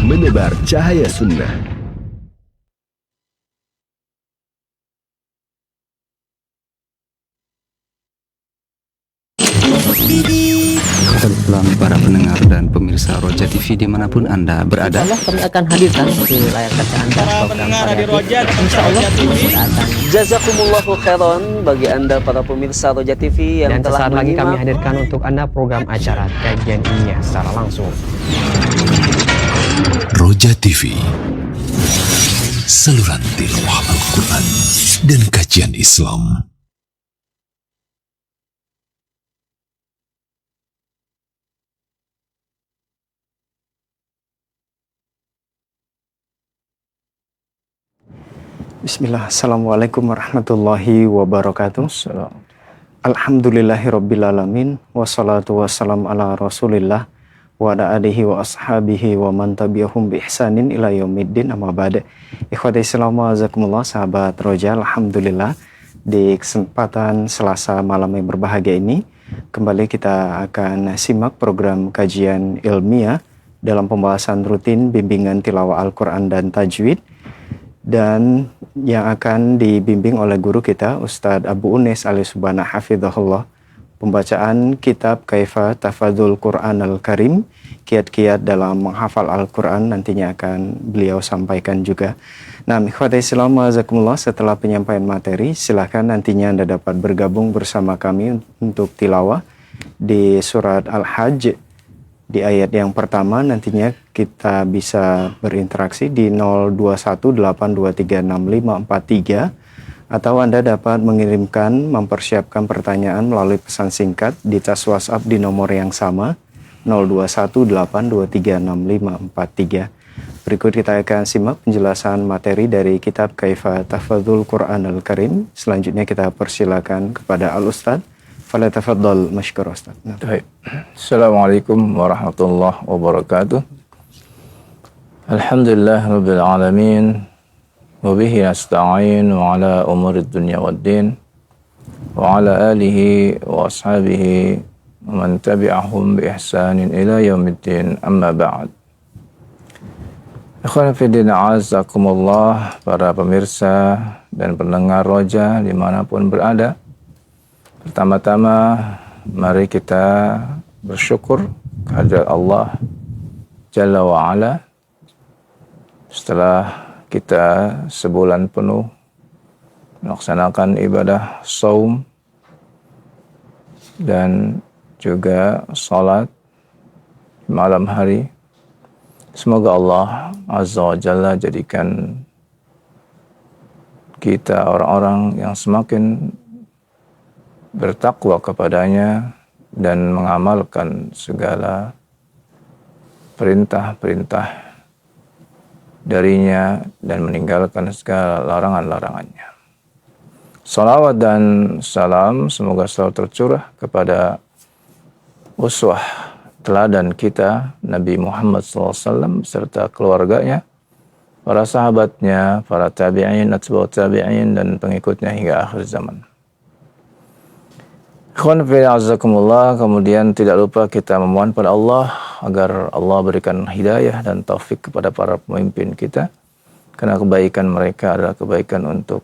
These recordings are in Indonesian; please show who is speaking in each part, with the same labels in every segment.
Speaker 1: Menebar cahaya sunnah.
Speaker 2: Salam para pendengar dan pemirsa Roja TV dimanapun Anda berada.
Speaker 3: Insya Allah kami akan hadirkan di layar kaca Anda program variatif. Insya Allah kita akan
Speaker 4: Jazakumullahu khairan bagi Anda para pemirsa Roja TV yang
Speaker 3: dan
Speaker 4: telah
Speaker 3: sesaat lagi kami
Speaker 4: menyimak.
Speaker 3: hadirkan untuk Anda program acara kajian ilmiah secara langsung.
Speaker 5: Roja TV, saluran tilawah Al-Quran dan kajian Islam.
Speaker 6: Bismillah, Assalamualaikum warahmatullahi wabarakatuh. Alhamdulillahirrabbilalamin. Wassalatu wassalam ala rasulillah wa ala alihi wa ashabihi wa man tabi'ahum bi ihsanin ila yaumiddin, amma ba'da. Ikhwati Islam wa azakumullah, sahabat Roja, alhamdulillah di kesempatan Selasa malam yang berbahagia ini kembali kita akan simak program kajian ilmiah dalam pembahasan rutin bimbingan tilawah Al-Quran dan tajwid, dan yang akan dibimbing oleh guru kita Ustadz Abu Unes Ali Subhana Hafidhahullah. Pembacaan kitab Kaifa Tafadzul Quran Al-Karim, kiat-kiat dalam menghafal Al-Quran, nantinya akan beliau sampaikan juga. Nah, ikhwati Islam wajazakumullah, setelah penyampaian materi silahkan nantinya Anda dapat bergabung bersama kami untuk tilawah di surat Al-Hajj. Di ayat yang pertama nantinya kita bisa berinteraksi di 0218236543, atau Anda dapat mengirimkan, mempersiapkan pertanyaan melalui pesan singkat di tas WhatsApp di nomor yang sama 0218236543. Berikut kita akan simak penjelasan materi dari kitab Kaifa Tafadzul Quran Al-Karim. Selanjutnya kita persilakan kepada Al-Ustadz. Falyatafaddal mashkur Ustaz.
Speaker 7: Baik. Assalamualaikum warahmatullahi wabarakatuh. Alhamdulillah rabbil alamin. Wa bihi nasta'in wa ala umurid dunya waddin. Wa ala alihi wa ashabihi wa man tabi'ahum bi ihsanin ila yaumiddin, amma ba'd. Ikhwan fillah azakumullah, para pemirsa dan pendengar Roja dimanapun berada. Pertama-tama, mari kita bersyukur kehadirat Allah Jalla wa'ala setelah kita sebulan penuh melaksanakan ibadah saum dan juga salat malam hari. Semoga Allah Azza wa Jalla jadikan kita orang-orang yang semakin bertakwa kepadanya dan mengamalkan segala perintah-perintah darinya dan meninggalkan segala larangan-larangannya. Salawat dan salam semoga selalu tercurah kepada uswah teladan kita Nabi Muhammad SAW serta keluarganya, para sahabatnya, para tabi'in, atba'ut tabi'in dan pengikutnya hingga akhir zaman. Ikhwan fillah azakumullah, kemudian tidak lupa kita memohon pada Allah agar Allah berikan hidayah dan taufik kepada para pemimpin kita, karena kebaikan mereka adalah kebaikan untuk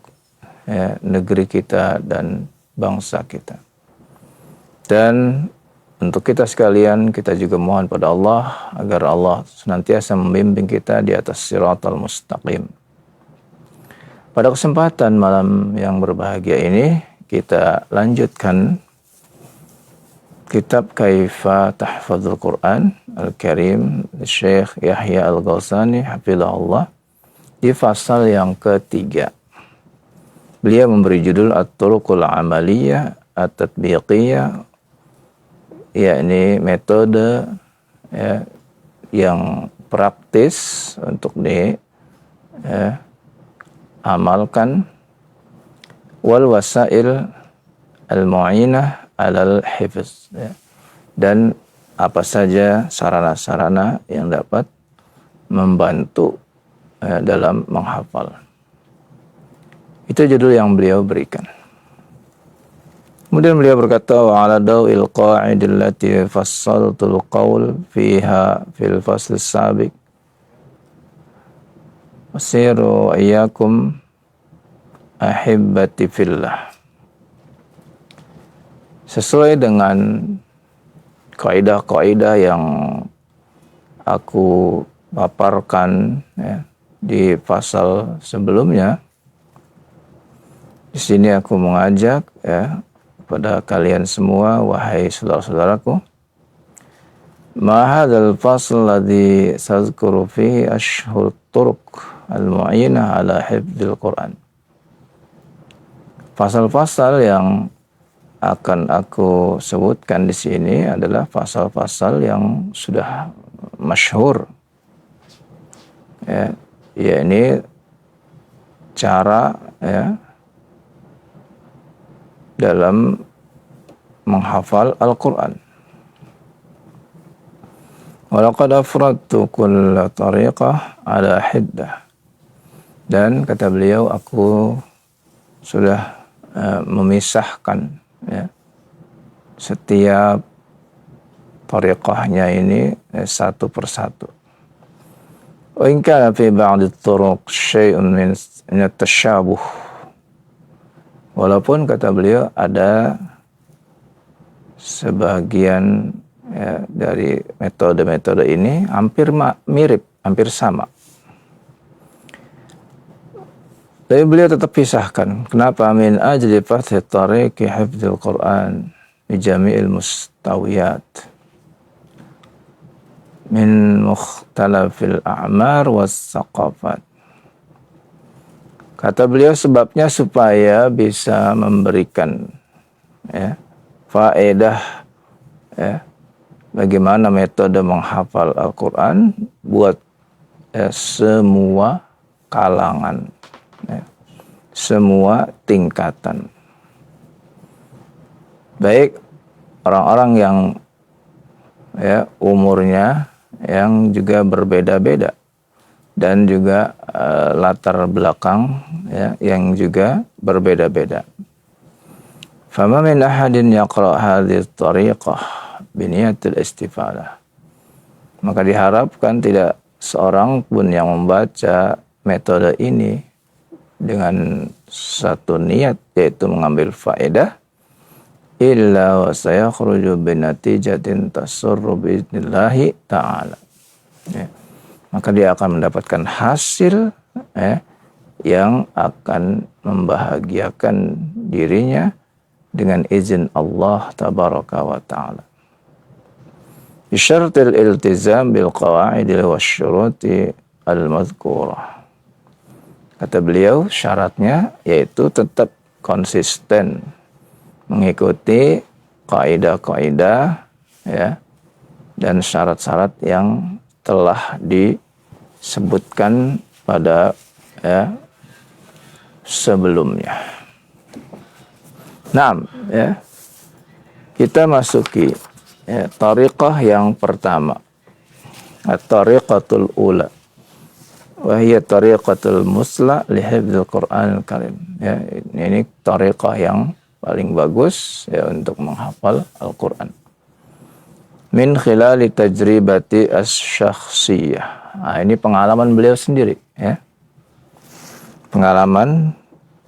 Speaker 7: negeri kita dan bangsa kita. Dan untuk kita sekalian, kita juga mohon pada Allah agar Allah senantiasa membimbing kita di atas siratal mustaqim. Pada kesempatan malam yang berbahagia ini, kita lanjutkan kitab Kaifa Tahfadzul Quran Al-Karim Syekh Yahya Al-Ghalsani hafizahullah di pasal yang ketiga. Beliau memberi judul At-Turuqul Amaliyah At-Tatbiqiyah, yakni metode yang praktis untuk diamalkan, wal wasail al-mu'inah alal hifz, dan apa saja sarana-sarana yang dapat membantu dalam menghafal. Itu judul yang beliau berikan. Kemudian beliau berkata, wa ala daw'il qa'idil lati fassaltul qaul fiha fil fasl sabiq wasiru ayyakum ahibbati fillah. Sesuai dengan kaidah-kaidah yang aku paparkan ya, di pasal sebelumnya, di sini aku mengajak ya kepada kalian semua, wahai saudara-saudaraku, ma hadzal fasl ladzi sazkuru fihi ashhur turuq al-mu'inah ala hifdzil Quran. Pasal-pasal yang akan aku sebutkan di sini adalah pasal-pasal yang sudah masyhur, ya, ini cara ya dalam menghafal Al-Quran. Walaqad afradtu kulla tariqah ala hiddah. Dan kata beliau, aku sudah memisahkan ya, setiap tariqahnya ini satu persatu. Wa in kana fi ba'd at-turuq syai'un min at-tashabuh. Walaupun kata beliau ada sebagian ya, dari metode-metode ini hampir mirip, hampir sama. Tapi beliau tetap pisahkan. Kenapa? Min ajli fathi tariqi hifdzil Quran bi jami'il mustawiyat min mukhtalafil a'mar was saqafat. Kata beliau sebabnya supaya bisa memberikan ya, faedah ya, bagaimana metode menghafal Al-Quran buat ya, semua kalangan, ya, semua tingkatan. Baik orang-orang yang ya, umurnya yang juga berbeda-beda dan juga latar belakang ya, yang juga berbeda-beda. Fama min ahadin yaqra hadhihi at-tariqah bi niyatil istifadah. Maka diharapkan tidak seorang pun yang membaca metode ini dengan satu niat, yaitu mengambil faedah, illa wa sayakhruju bi natijatin tasurru bi idnillahi ta'ala. Ya. Maka dia akan mendapatkan hasil yang akan membahagiakan dirinya dengan izin Allah tabaraka wa ta'ala. Bisyartil iltizam bil qawa'idil wasyuruti al-madhkurah. Kata beliau, syaratnya yaitu tetap konsisten mengikuti kaidah-kaidah ya, dan syarat-syarat yang telah disebutkan pada ya, sebelumnya. Nah, ya, kita masuki ya, tariqah yang pertama, at-tariqatul ula, wa hiya tariqatul musla li hifdzil Qur'anil Karim. Ya, ini tariqah yang paling bagus ya, untuk menghafal Al-Quran. Min khilali tajribati as-syakhsiyah. Nah, ini pengalaman beliau sendiri ya. Pengalaman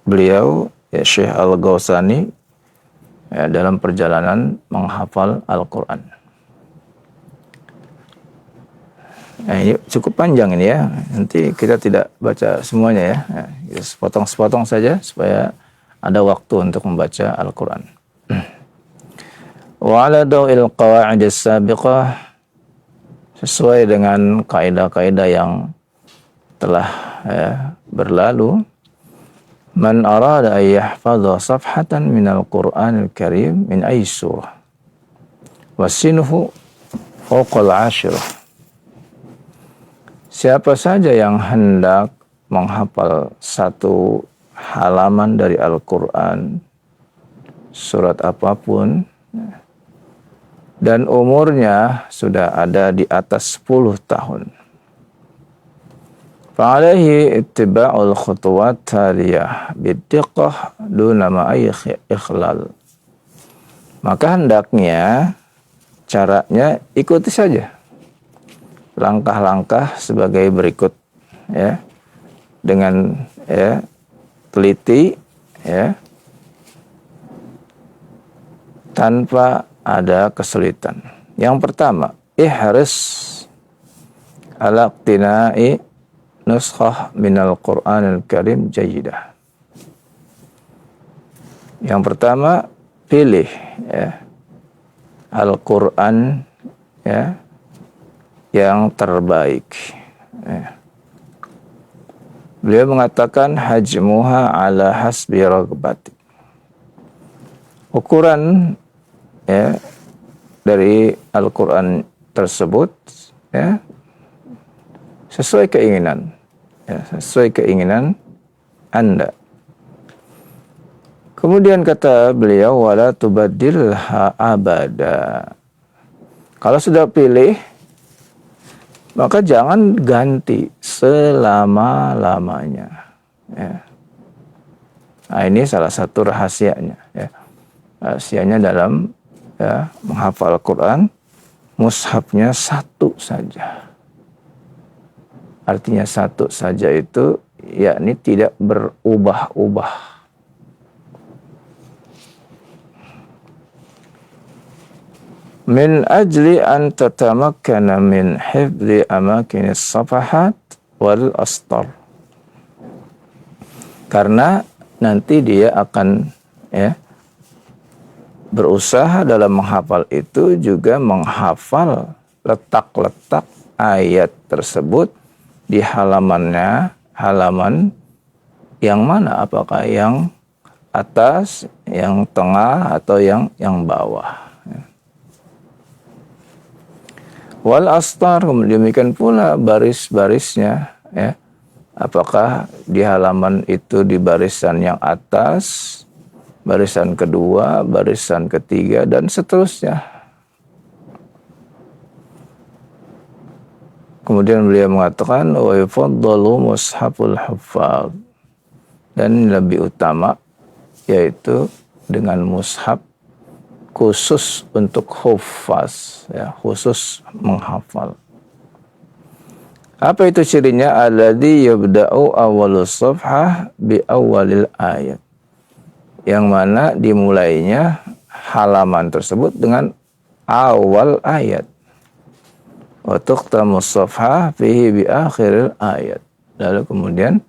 Speaker 7: beliau ya, Syekh Al-Ghawsani ya, dalam perjalanan menghafal Al-Quran. Nah, ini cukup panjang ini ya. Nanti kita tidak baca semuanya ya. Kita sepotong-sepotong saja supaya ada waktu untuk membaca Al-Quran. Wa ala daw'il qawa'id as-sabiqah, sesuai dengan kaidah-kaidah yang telah berlalu, man arada an yahfadha safhatan min al-Qur'anil Karim min ayyi surah wa sinuhu fawqa al-'ashrah. Siapa saja yang hendak menghafal satu halaman dari Al-Quran, surat apapun, dan umurnya sudah ada di atas 10 tahun, fa'alaihi ittiba'ul khutuwat taliyah biddiqah duna ma'ayyi ikhlal. Maka hendaknya caranya ikuti saja langkah-langkah sebagai berikut, ya, dengan ya teliti, ya, tanpa ada kesulitan. Yang pertama, ihris ala iqtina'i nuskhah minal Qur'anil Karim jayyidah. Yang pertama, pilih, ya, Al-Quran, ya, yang terbaik, ya. Beliau mengatakan hajmuha ala hasbi ragbati. Ukuran, ya, dari Al-Quran tersebut, ya, sesuai keinginan, ya, sesuai keinginan Anda. Kemudian kata beliau, wala tubaddilha abada. Kalau sudah pilih, maka jangan ganti selama-lamanya, ya. Nah, ini salah satu rahasianya, ya. Rahasianya dalam, ya, menghafal Al-Quran, mushafnya satu saja. Artinya satu saja itu yakni tidak berubah-ubah. Min ajli an tatamakkana min hifdhi amakinis safahat wal astar. Karena nanti dia akan, ya, berusaha dalam menghafal itu juga menghafal letak-letak ayat tersebut di halamannya, halaman yang mana, apakah yang atas, yang tengah, atau yang bawah. Wal astar, kemudian demikian pula baris-barisnya, ya. Apakah di halaman itu di barisan yang atas, barisan kedua, barisan ketiga, dan seterusnya. Kemudian beliau mengatakan wa yufaddalu mushaful huffaz, dan lebih utama yaitu dengan mushaf khusus untuk huffaz, ya, khusus menghafal. Apa itu cirinya? Alladzi yabda'u awwalus safhah bi awwalil ayat. Yang mana dimulainya halaman tersebut dengan awal ayat. Wa tuqtamus safhah fihi bi akhiril ayat. Lalu kemudian,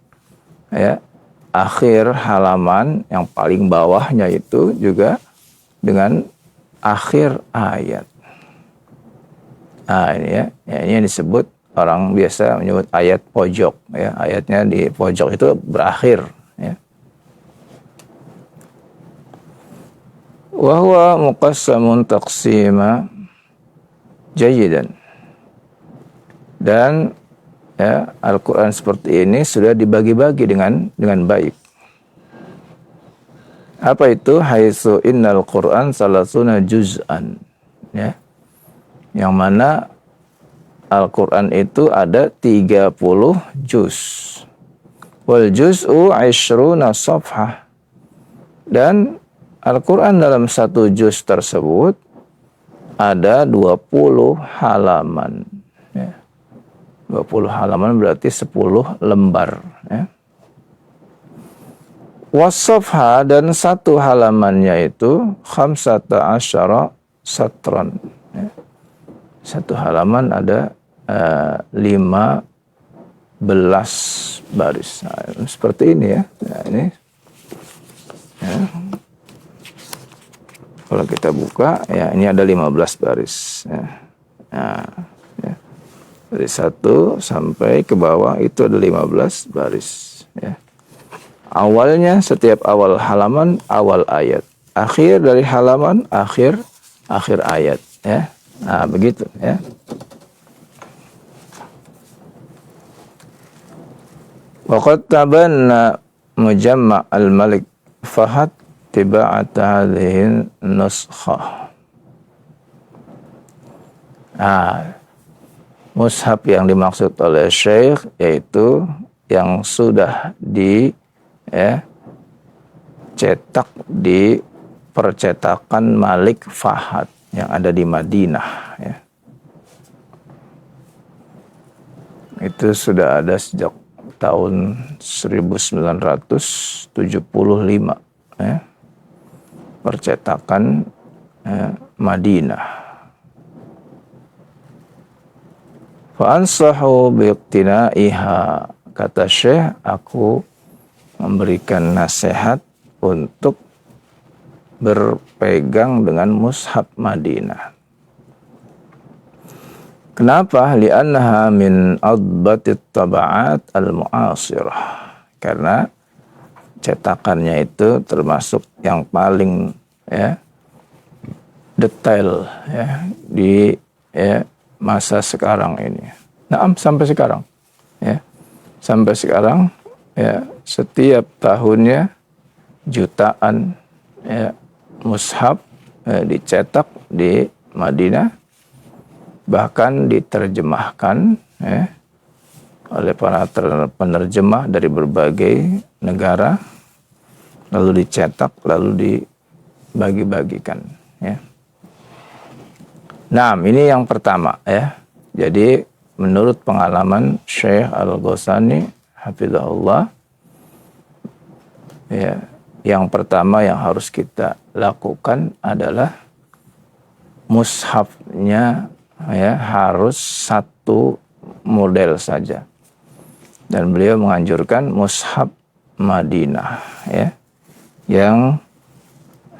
Speaker 7: ya, akhir halaman yang paling bawahnya itu juga dengan akhir ayat. Nah, ini, ya, ini yang disebut, orang biasa menyebut ayat pojok, ya. Ayatnya di pojok itu berakhir, ya. Wa huwa muqassamun taqsima jayyidan. Dan, ya, Al-Quran seperti ini sudah dibagi-bagi dengan baik. Apa itu? Haitsu innal Qur'an salasuna juz'an, ya. Yang mana Al-Quran itu ada 30 juz. Wal juz'u 'ishruna safhah. Dan Al-Quran dalam satu juz tersebut ada 20 halaman, ya. 20 halaman berarti 10 lembar, ya. Wasafha, dan satu halamannya itu 15 satran, ya. Satu halaman ada 15 baris. Nah, seperti ini, ya. Nah, ini, ya. Kalau kita buka, ya, ini ada 15 baris, ya. Nah, ya. Dari 1 sampai ke bawah itu ada 15 baris, ya. Awalnya setiap awal halaman awal ayat, akhir dari halaman akhir ayat, ya. Nah, begitu, ya. Waqad tabanna mujamma' al-Malik Fahad tiba'at hadhihi nuskhah. Nah, mushaf yang dimaksud oleh Syekh yaitu yang sudah cetak di percetakan Malik Fahad yang ada di Madinah, ya. Itu sudah ada sejak tahun 1975, ya. Percetakan Madinah. Fa'ansahu biqtinaiha, kata Syekh, aku memberikan nasihat untuk berpegang dengan mushaf Madinah. Kenapa? Li'annaha min adbatit taba'at al-mu'asirah. Karena cetakannya itu termasuk yang paling, ya, detail, ya, di, ya, masa sekarang ini. Nah, sampai sekarang, ya, sampai sekarang, ya, setiap tahunnya jutaan, ya, mushaf dicetak di Madinah, bahkan diterjemahkan, ya, oleh para penerjemah dari berbagai negara, lalu dicetak, lalu dibagi-bagikan, ya. Nah, ini yang pertama, ya. Jadi menurut pengalaman Syekh Al-Ghasani hafizahullah, ya, yang pertama yang harus kita lakukan adalah mushafnya, ya, harus satu model saja. Dan beliau menganjurkan mushaf Madinah, ya, yang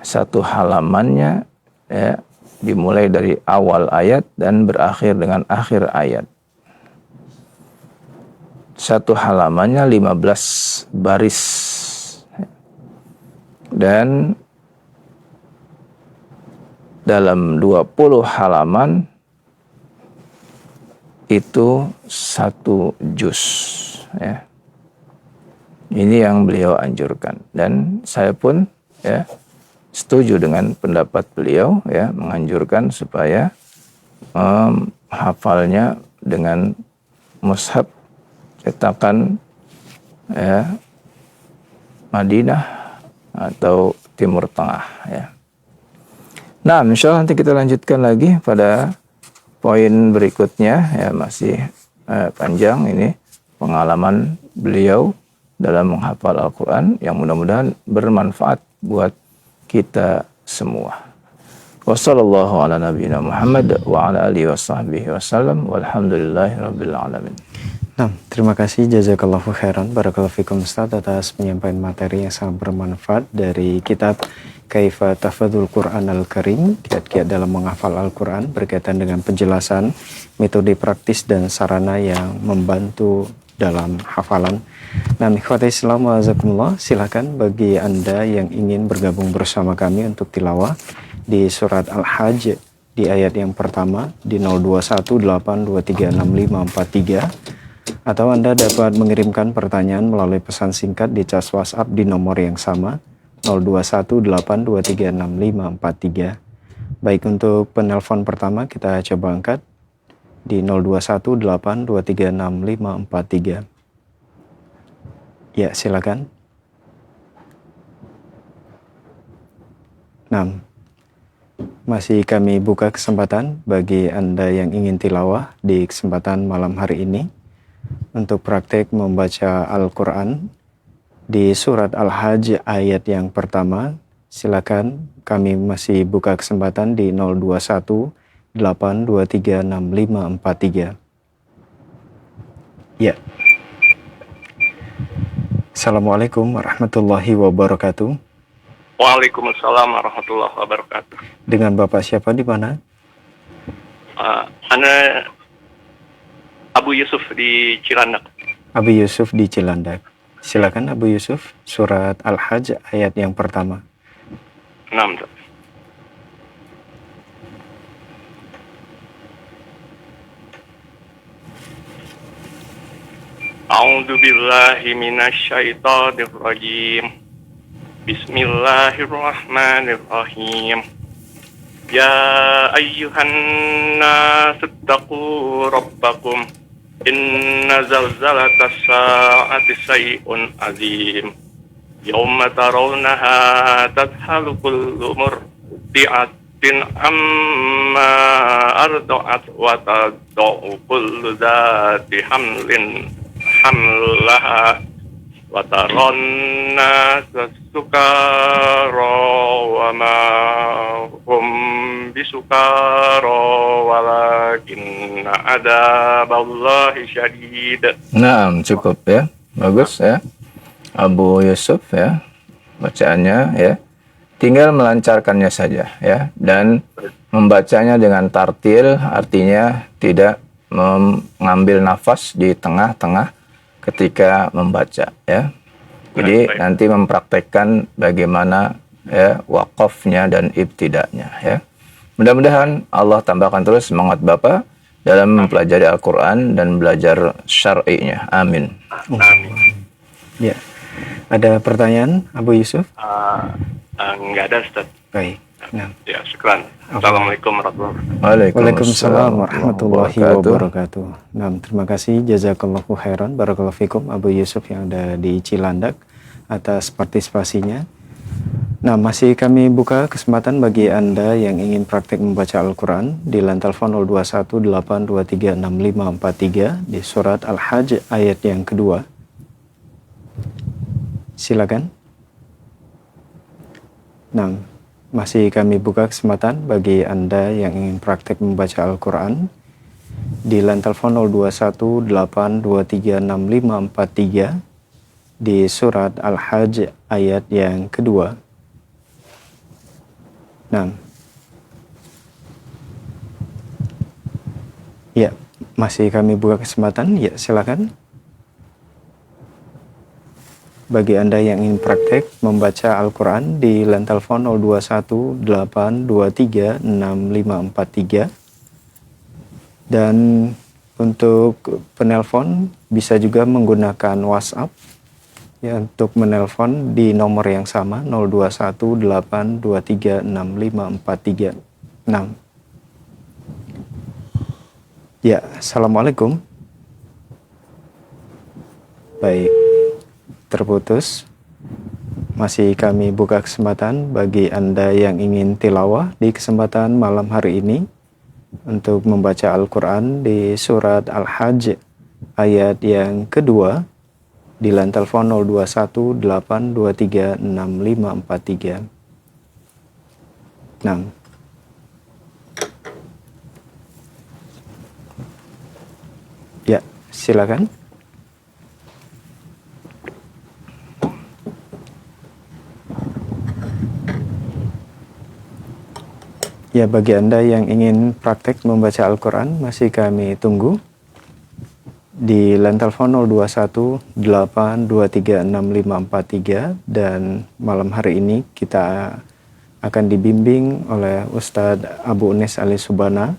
Speaker 7: satu halamannya, ya, dimulai dari awal ayat dan berakhir dengan akhir ayat. Satu halamannya 15 baris. Dan dalam 20 halaman itu satu juz, ya. Ini yang beliau anjurkan, dan saya pun, ya, setuju dengan pendapat beliau, ya, menganjurkan supaya hafalnya dengan mushaf cetakan, ya, Madinah atau Timur Tengah, ya. Nah, insyaallah nanti kita lanjutkan lagi pada poin berikutnya, ya, masih panjang ini pengalaman beliau dalam menghafal Al-Quran yang mudah-mudahan bermanfaat buat kita semua. Wassallallahu ala nabiyina Muhammad wa ala alihi washabbihi wasallam walhamdulillahi rabbil alamin.
Speaker 6: Nah, terima kasih jazakallahu khairan barakallahu fikum Ustaz atas penyampaian materi yang sangat bermanfaat dari kitab Kaifa Tahfadzul Quran Al-Karim, kiat-kiat dalam menghafal Al-Quran berkaitan dengan penjelasan metode praktis dan sarana yang membantu dalam hafalan. Nah, ikhwati Islam wa azakumullah, silakan bagi Anda yang ingin bergabung bersama kami untuk tilawah di surat Al-Hajj di ayat yang pertama di 0218236543, atau Anda dapat mengirimkan pertanyaan melalui pesan singkat di cas WhatsApp di nomor yang sama 0218236543. Baik, untuk penelpon pertama kita coba angkat di 0218236543. Ya, silakan. 6. Masih kami buka kesempatan bagi Anda yang ingin tilawah di kesempatan malam hari ini untuk praktek membaca Al-Quran di surat Al-Hajj ayat yang pertama. Silakan, kami masih buka kesempatan di 0218236543. Ya. Assalamualaikum warahmatullahi wabarakatuh.
Speaker 8: Waalaikumsalam warahmatullahi wabarakatuh.
Speaker 6: Dengan Bapak siapa di mana?
Speaker 8: Ana Abu Yusuf di Cilandak.
Speaker 6: Abu Yusuf di Cilandak. Silakan Abu Yusuf, surat Al-Hajj ayat yang pertama.
Speaker 8: 6. A'udzu billahi minasy syaithanir rajim. Bismillahirrahmanirrahim. Ya ayyuhan nas ittaqu rabbakum inna zalzalatas sa'ati syai'un azim Yawma tarawnaha tadhalu kullu murdi'atin amma arda'at wa tad'u kullu dhati hamlin hamlaha wa taranna sukara wa ma hum bisukara walakinna adaballahi syadid.
Speaker 7: Nah, cukup ya. Bagus ya. Abu Yusuf ya. Bacaannya ya. Tinggal melancarkannya saja ya, dan membacanya dengan tartil, artinya tidak mengambil nafas di tengah-tengah ketika membaca ya. Jadi nanti mempraktekkan bagaimana ya wakafnya dan ibtidanya ya. Mudah-mudahan Allah tambahkan terus semangat Bapak dalam mempelajari Al-Quran dan belajar syar'inya. Amin.
Speaker 8: Amin.
Speaker 6: Ya. Ada pertanyaan Abu Yusuf?
Speaker 8: Enggak ada, Ustaz.
Speaker 6: Baik. Nah.
Speaker 8: Ya, syukran. Assalamualaikum warahmatullahi wabarakatuh.
Speaker 6: Waalaikumsalam warahmatullahi wabarakatuh. Nah, terima kasih jazakallahu khairan barakallahu fikum Abu Yusuf yang ada di Cilandak atas partisipasinya. Nah, masih kami buka kesempatan bagi Anda yang ingin praktik membaca Al-Quran di line telepon 0218236543 di surat Al-Hajj ayat yang kedua. Silakan. Nah, masih kami buka kesempatan bagi Anda yang ingin praktek membaca Al-Quran di line telepon 0218236543 di surat Al-Hajj ayat yang kedua. Nah, ya, masih kami buka kesempatan. Ya, silakan. Bagi Anda yang ingin praktek membaca Al-Quran di line telepon 0218236543. Dan untuk penelpon bisa juga menggunakan WhatsApp ya, untuk menelpon di nomor yang sama 0218236543. Ya, assalamualaikum. Baik, terputus. Masih kami buka kesempatan bagi Anda yang ingin tilawah di kesempatan malam hari ini untuk membaca Al-Quran di surat Al-Hajj ayat yang kedua di line telepon 0218236543. Nah, ya, silakan. Ya, bagi Anda yang ingin praktek membaca Al-Quran, masih kami tunggu di line telepon 0218236543. Dan malam hari ini kita akan dibimbing oleh Ustadz Abu Unis Ali Subana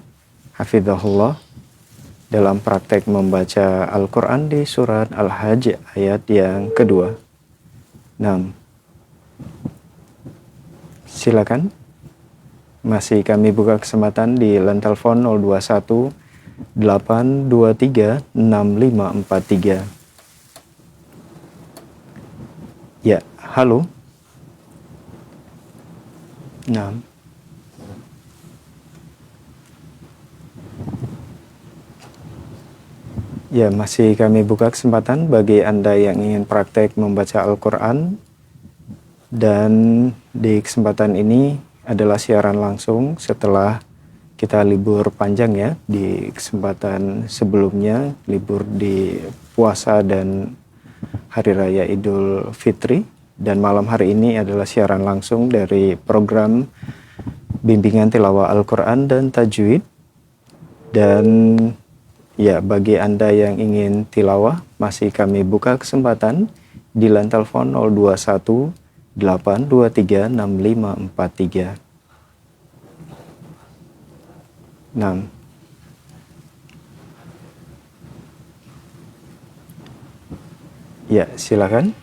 Speaker 6: hafizahullah dalam praktek membaca Al-Quran di surat Al-Hajj ayat yang kedua. Nah, silakan. Masih kami buka kesempatan di line telepon 0218236543. Ya, halo. Nah. Ya, masih kami buka kesempatan bagi Anda yang ingin praktek membaca Al-Quran. Dan di kesempatan ini adalah siaran langsung setelah kita libur panjang ya. Di kesempatan sebelumnya libur di puasa dan Hari Raya Idul Fitri. Dan malam hari ini adalah siaran langsung dari program bimbingan tilawah Al-Quran dan tajwid. Dan ya, bagi Anda yang ingin tilawah, masih kami buka kesempatan di line telepon 0218236543. Nah, ya, silakan.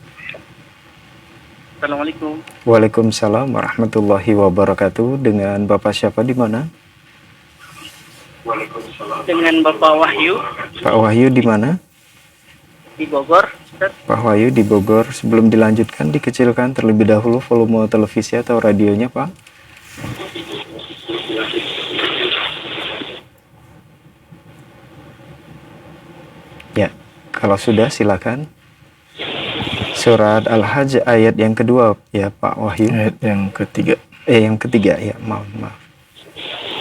Speaker 9: Assalamualaikum.
Speaker 6: Waalaikumsalam warahmatullahi wabarakatuh. Dengan Bapak siapa di mana?
Speaker 9: Dengan Bapak Wahyu.
Speaker 6: Pak Wahyu di mana?
Speaker 3: di Bogor, Ustaz.
Speaker 6: Pak Wahyu di Bogor. Sebelum dilanjutkan, dikecilkan terlebih dahulu volume televisi atau radionya, Pak. Ya, kalau sudah silakan. Surat Al-Hajj ayat yang kedua ya Pak Wahyu.
Speaker 7: Ayat yang ketiga.
Speaker 6: Yang ketiga ya, maaf.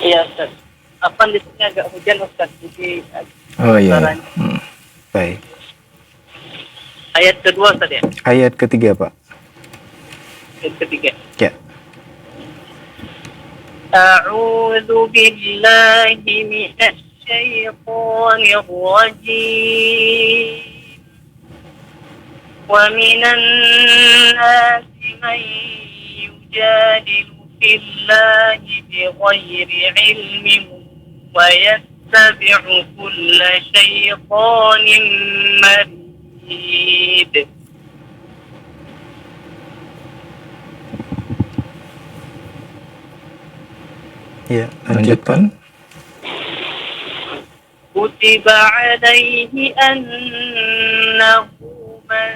Speaker 3: Iya, Ustaz. Apa di sini agak hujan, Ustaz. Jadi
Speaker 7: Oh iya.
Speaker 6: Baik.
Speaker 3: Ayat kedua, Ustaz ya.
Speaker 6: Ayat ketiga, Pak.
Speaker 3: Ayat ketiga.
Speaker 6: Ya.
Speaker 3: A'udzu billahi minasy syaithanir rajim. Wa minan nasi man yujadilu fillahi bighairi ilmin wa yattabi'u kulla syaitanin marid.
Speaker 6: Ya,
Speaker 7: Lanjutkan.
Speaker 3: Kutiba alaihi annahu man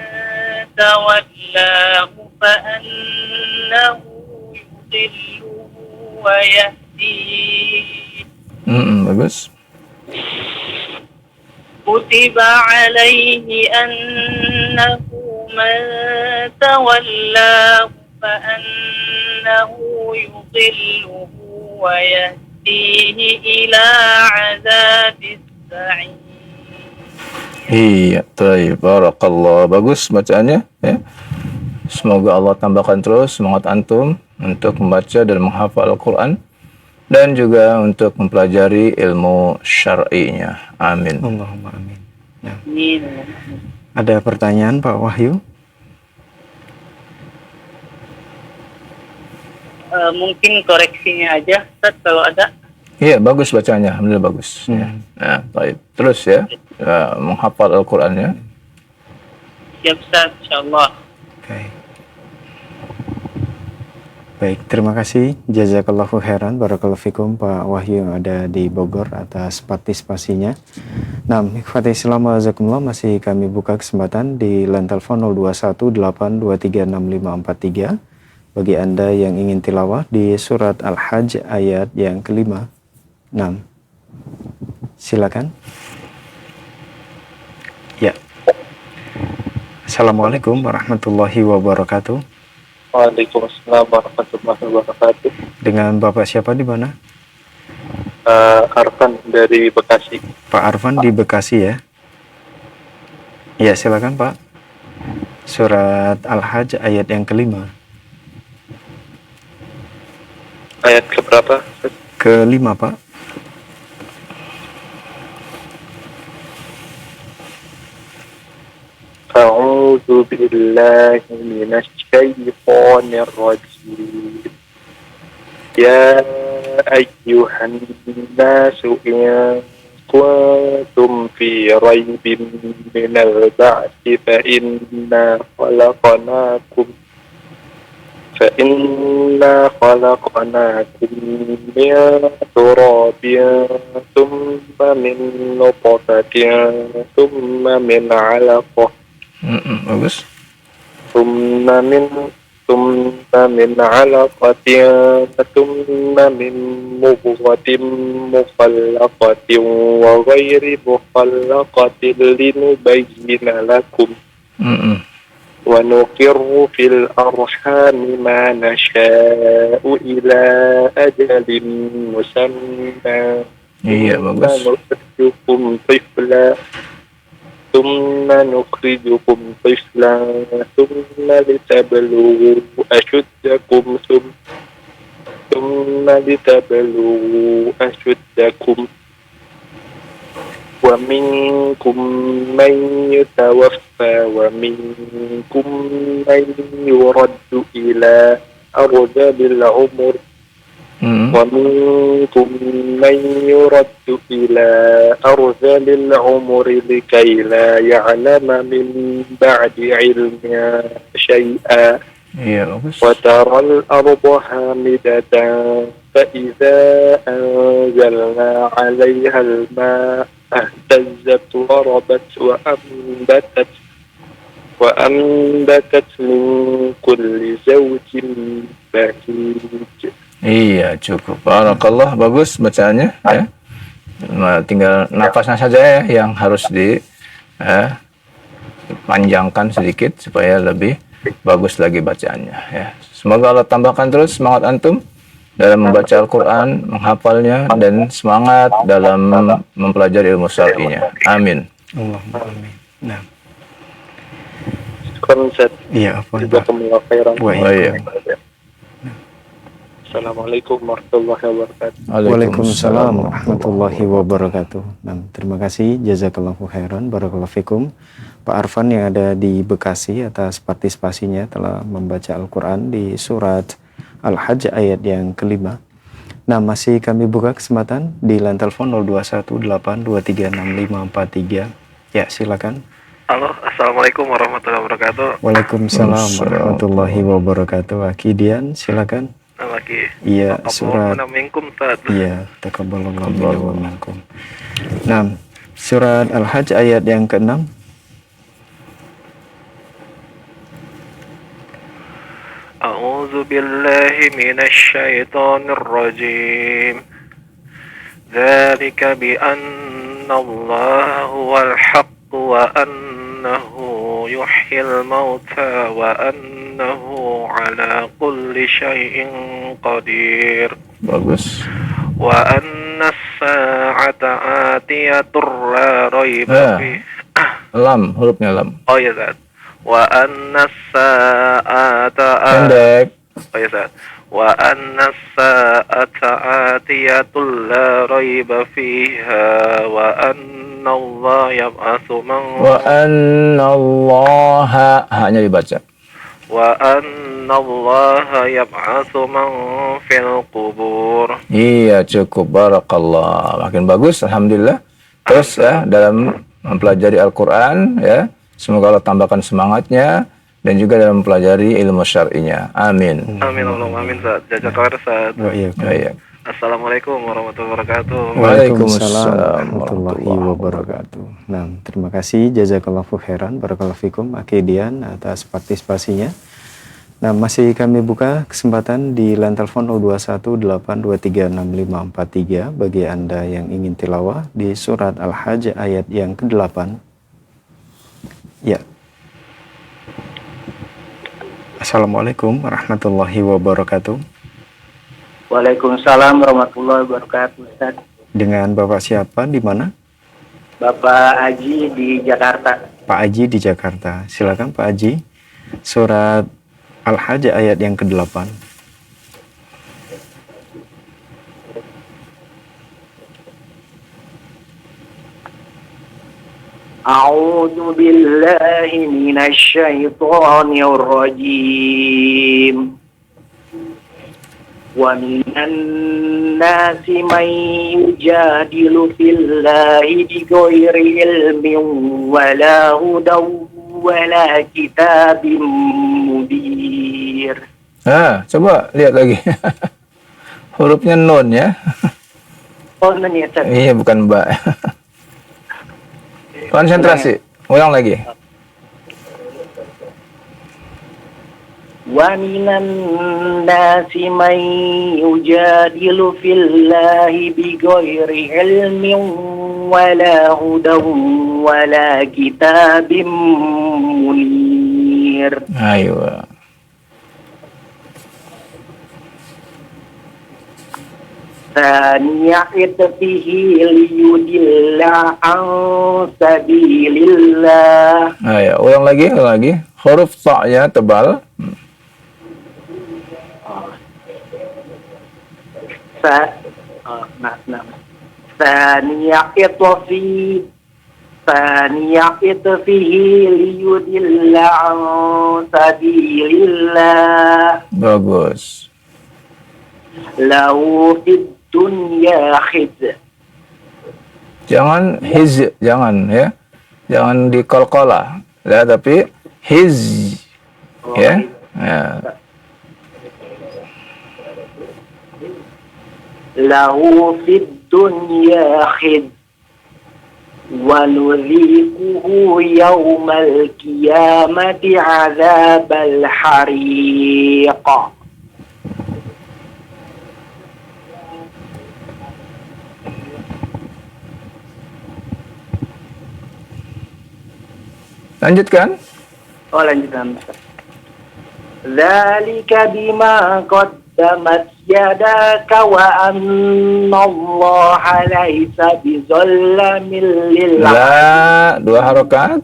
Speaker 3: tawallahu fa annahu yudilluhu wa yahdihi.
Speaker 7: Bagus.
Speaker 3: Kutiba alaihi annahu man tawallahu fa annahu yudilluhu wa yahdihi ila azabis sa'ir.
Speaker 7: Iya, baik. Barakallah. Bagus bacaannya ya. Semoga Allah tambahkan terus semangat antum untuk membaca dan menghafal Al-Qur'an dan juga untuk mempelajari ilmu syar'inya. Amin.
Speaker 6: Allahumma amin. Ya.
Speaker 3: Amin.
Speaker 6: Ada pertanyaan Pak Wahyu?
Speaker 3: Mungkin koreksinya aja, Ustaz, kalau ada.
Speaker 7: Iya, bagus bacanya. Alhamdulillah bagus. Ya. Nah, baik. Terus ya, menghafal Al-Qur'an ya.
Speaker 3: Siap, Ustaz, insyaallah.
Speaker 6: Oke. Baik, terima kasih. Jazakallahu khairan, barakallahu fikum Pak Wahyu yang ada di Bogor atas partisipasinya. Nah, ikhwati Islam wajazakumullah, masih kami buka kesempatan di line telepon 0218236543 bagi Anda yang ingin tilawah di surat Al-Hajj ayat yang kelima. 6. Silakan. Ya. Assalamualaikum warahmatullahi wabarakatuh.
Speaker 8: Waalaikumsalam warahmatullahi wabarakatuh.
Speaker 6: Dengan Bapak siapa di mana?
Speaker 8: Arfan dari Bekasi.
Speaker 6: Pak Arfan di Bekasi ya. Ya, silakan Pak. Surat Al-Hajj ayat yang kelima.
Speaker 8: Ayat keberapa?
Speaker 6: Kelima, Pak.
Speaker 8: A'udzu billahi minasy syaithanir rajim. Ya ayyuhan nasu in kuntum fi raibin minal ba'thi fa inna khalaqnakum min turabin thumma min nutfatin thumma min 'alaqah
Speaker 7: Bagus.
Speaker 8: ثم من علقة ثم من مضغة مخلقة وغير مخلقة لنبين لكم ونقر في الأرحام ما نشاء إلى أجل مسمى ثم نخرجكم طفلا ثم لتبلغوا أشدكم ومنكم من يتوفى ومنكم من يرد إلى أرذل العمر ومنكم من يرد إلى أرذل العمر لكي لا يعلم من بعد علم شيئا وترى الأرض هامدة فإذا أنزلنا عليها الماء اهتزت وربت وأنبتت من كل زوج بهيج.
Speaker 7: Iya, cukup. Barakallah, bagus bacaannya ya. Nah, tinggal nafasnya saja ya yang harus dipanjangkan sedikit supaya lebih bagus lagi bacaannya ya. Semoga Allah tambahkan terus semangat antum dalam membaca Al-Quran, menghafalnya, dan semangat dalam mempelajari ilmu syar'inya. Amin.
Speaker 6: Allahumma amin. Nah,
Speaker 8: Ustaz.
Speaker 6: iya, apa
Speaker 8: Jazakumullah khairan.
Speaker 7: Baik.
Speaker 8: Assalamualaikum warahmatullahi wabarakatuh.
Speaker 6: Waalaikumsalam warahmatullahi wabarakatuh. Nah, terima kasih, jazakallahu khairan, barakallahu fikum, Pak Arfan yang ada di Bekasi atas partisipasinya telah membaca Al-Quran di surat Al-Hajj ayat yang kelima. Nah, masih kami buka kesempatan di line telepon 0218236543. Ya, silakan.
Speaker 8: Halo, assalamualaikum warahmatullahi wabarakatuh.
Speaker 6: Waalaikumsalam warahmatullahi wabarakatuh. Akidian, silakan.
Speaker 8: Lagi.
Speaker 6: Iya, surat.
Speaker 8: Minkum, Ustaz.
Speaker 6: Iya, taqabbalallahu minna wa minkum. Nah, surat Al-Hajj ayat yang ke-6.
Speaker 8: A'udzu billahi minasy syaithanir rajim. Dzalika bi anna Allah huwal haqq wa annahu yuhyil mauta wa annahu ala kulli syai'in qadir.
Speaker 7: Bagus.
Speaker 8: Wa anna as-sa'ata atiyatur la raiba fi.
Speaker 7: Lam, hurufnya lam.
Speaker 8: Oh ya, Zat. Wa anna as-sa'ata
Speaker 7: Pendek.
Speaker 8: Oh ya, Zat. Wa anna as-sa'ata atiyatul la raiba fiha wa anna Allah yab'atsu man
Speaker 7: Wa anna Allah, hanya dibaca.
Speaker 8: wa anna Allah yab'atsu man fil qubur.
Speaker 7: Iya, cukup. Barakallah. Makin bagus, alhamdulillah. Terus ya dalam mempelajari Al-Quran ya, semoga Allah tambahkan semangatnya dan juga dalam mempelajari ilmu syar'inya. Amin.
Speaker 8: Amin Allahumma amin, Zat. Jazakallah khairan, Zat.
Speaker 7: Baik.
Speaker 8: Assalamualaikum warahmatullahi wabarakatuh.
Speaker 6: Waalaikumsalam warahmatullahi wabarakatuh. Nah, terima kasih, jazakallahu khairan, barakallahu fikum, Akidian atas partisipasinya. Nah, masih kami buka kesempatan di line telepon 0218236543 bagi Anda yang ingin tilawah di surat Al-Hajj ayat yang ke-8. Ya. Assalamualaikum warahmatullahi wabarakatuh.
Speaker 9: Waalaikumsalam warahmatullahi wabarakatuh, Ustaz.
Speaker 6: Dengan Bapak siapa, di mana?
Speaker 9: Bapak Aji di Jakarta.
Speaker 6: Pak Aji di Jakarta. Silakan Pak Aji. Surat Al-Hajj ayat yang ke-8.
Speaker 9: A'udzu billahi minasy syaithanir rajim. Wa minan nasi man yujadilu fillahi bighairi ilmin wala hudaw wala kitabim mubin.
Speaker 7: Coba lihat lagi. Hurufnya nun ya.
Speaker 9: Oh, nun ya, Ustaz.
Speaker 7: Iya, bukan mbak. Konsentrasi. Ulang lagi.
Speaker 9: Wa minan nasi man yujadilu fillahi bighairi ilmin wala hudaw wala kitabim munir.
Speaker 7: Ayo.
Speaker 9: Thaniya itfihi liyudilla an sabilillah.
Speaker 7: Ayo, ulang lagi. Huruf ta-nya tebal.
Speaker 9: Thaniya itfihi liyudilla an sabilillah.
Speaker 7: Bagus.
Speaker 9: Lahu fid dunya khizy.
Speaker 7: Jangan hiz, jangan ya. Jangan dikolkola. Ya, tapi hiz. Ya.
Speaker 9: Lahu fid dunya khizy ونذيقه يوم القيامة عذاب الحريق.
Speaker 7: Lanjutkan.
Speaker 9: Oh, lanjutan. Dzalika bima qaddamat yadaka wa annallaha laisa bizallamin lil
Speaker 7: La, 2 harokat.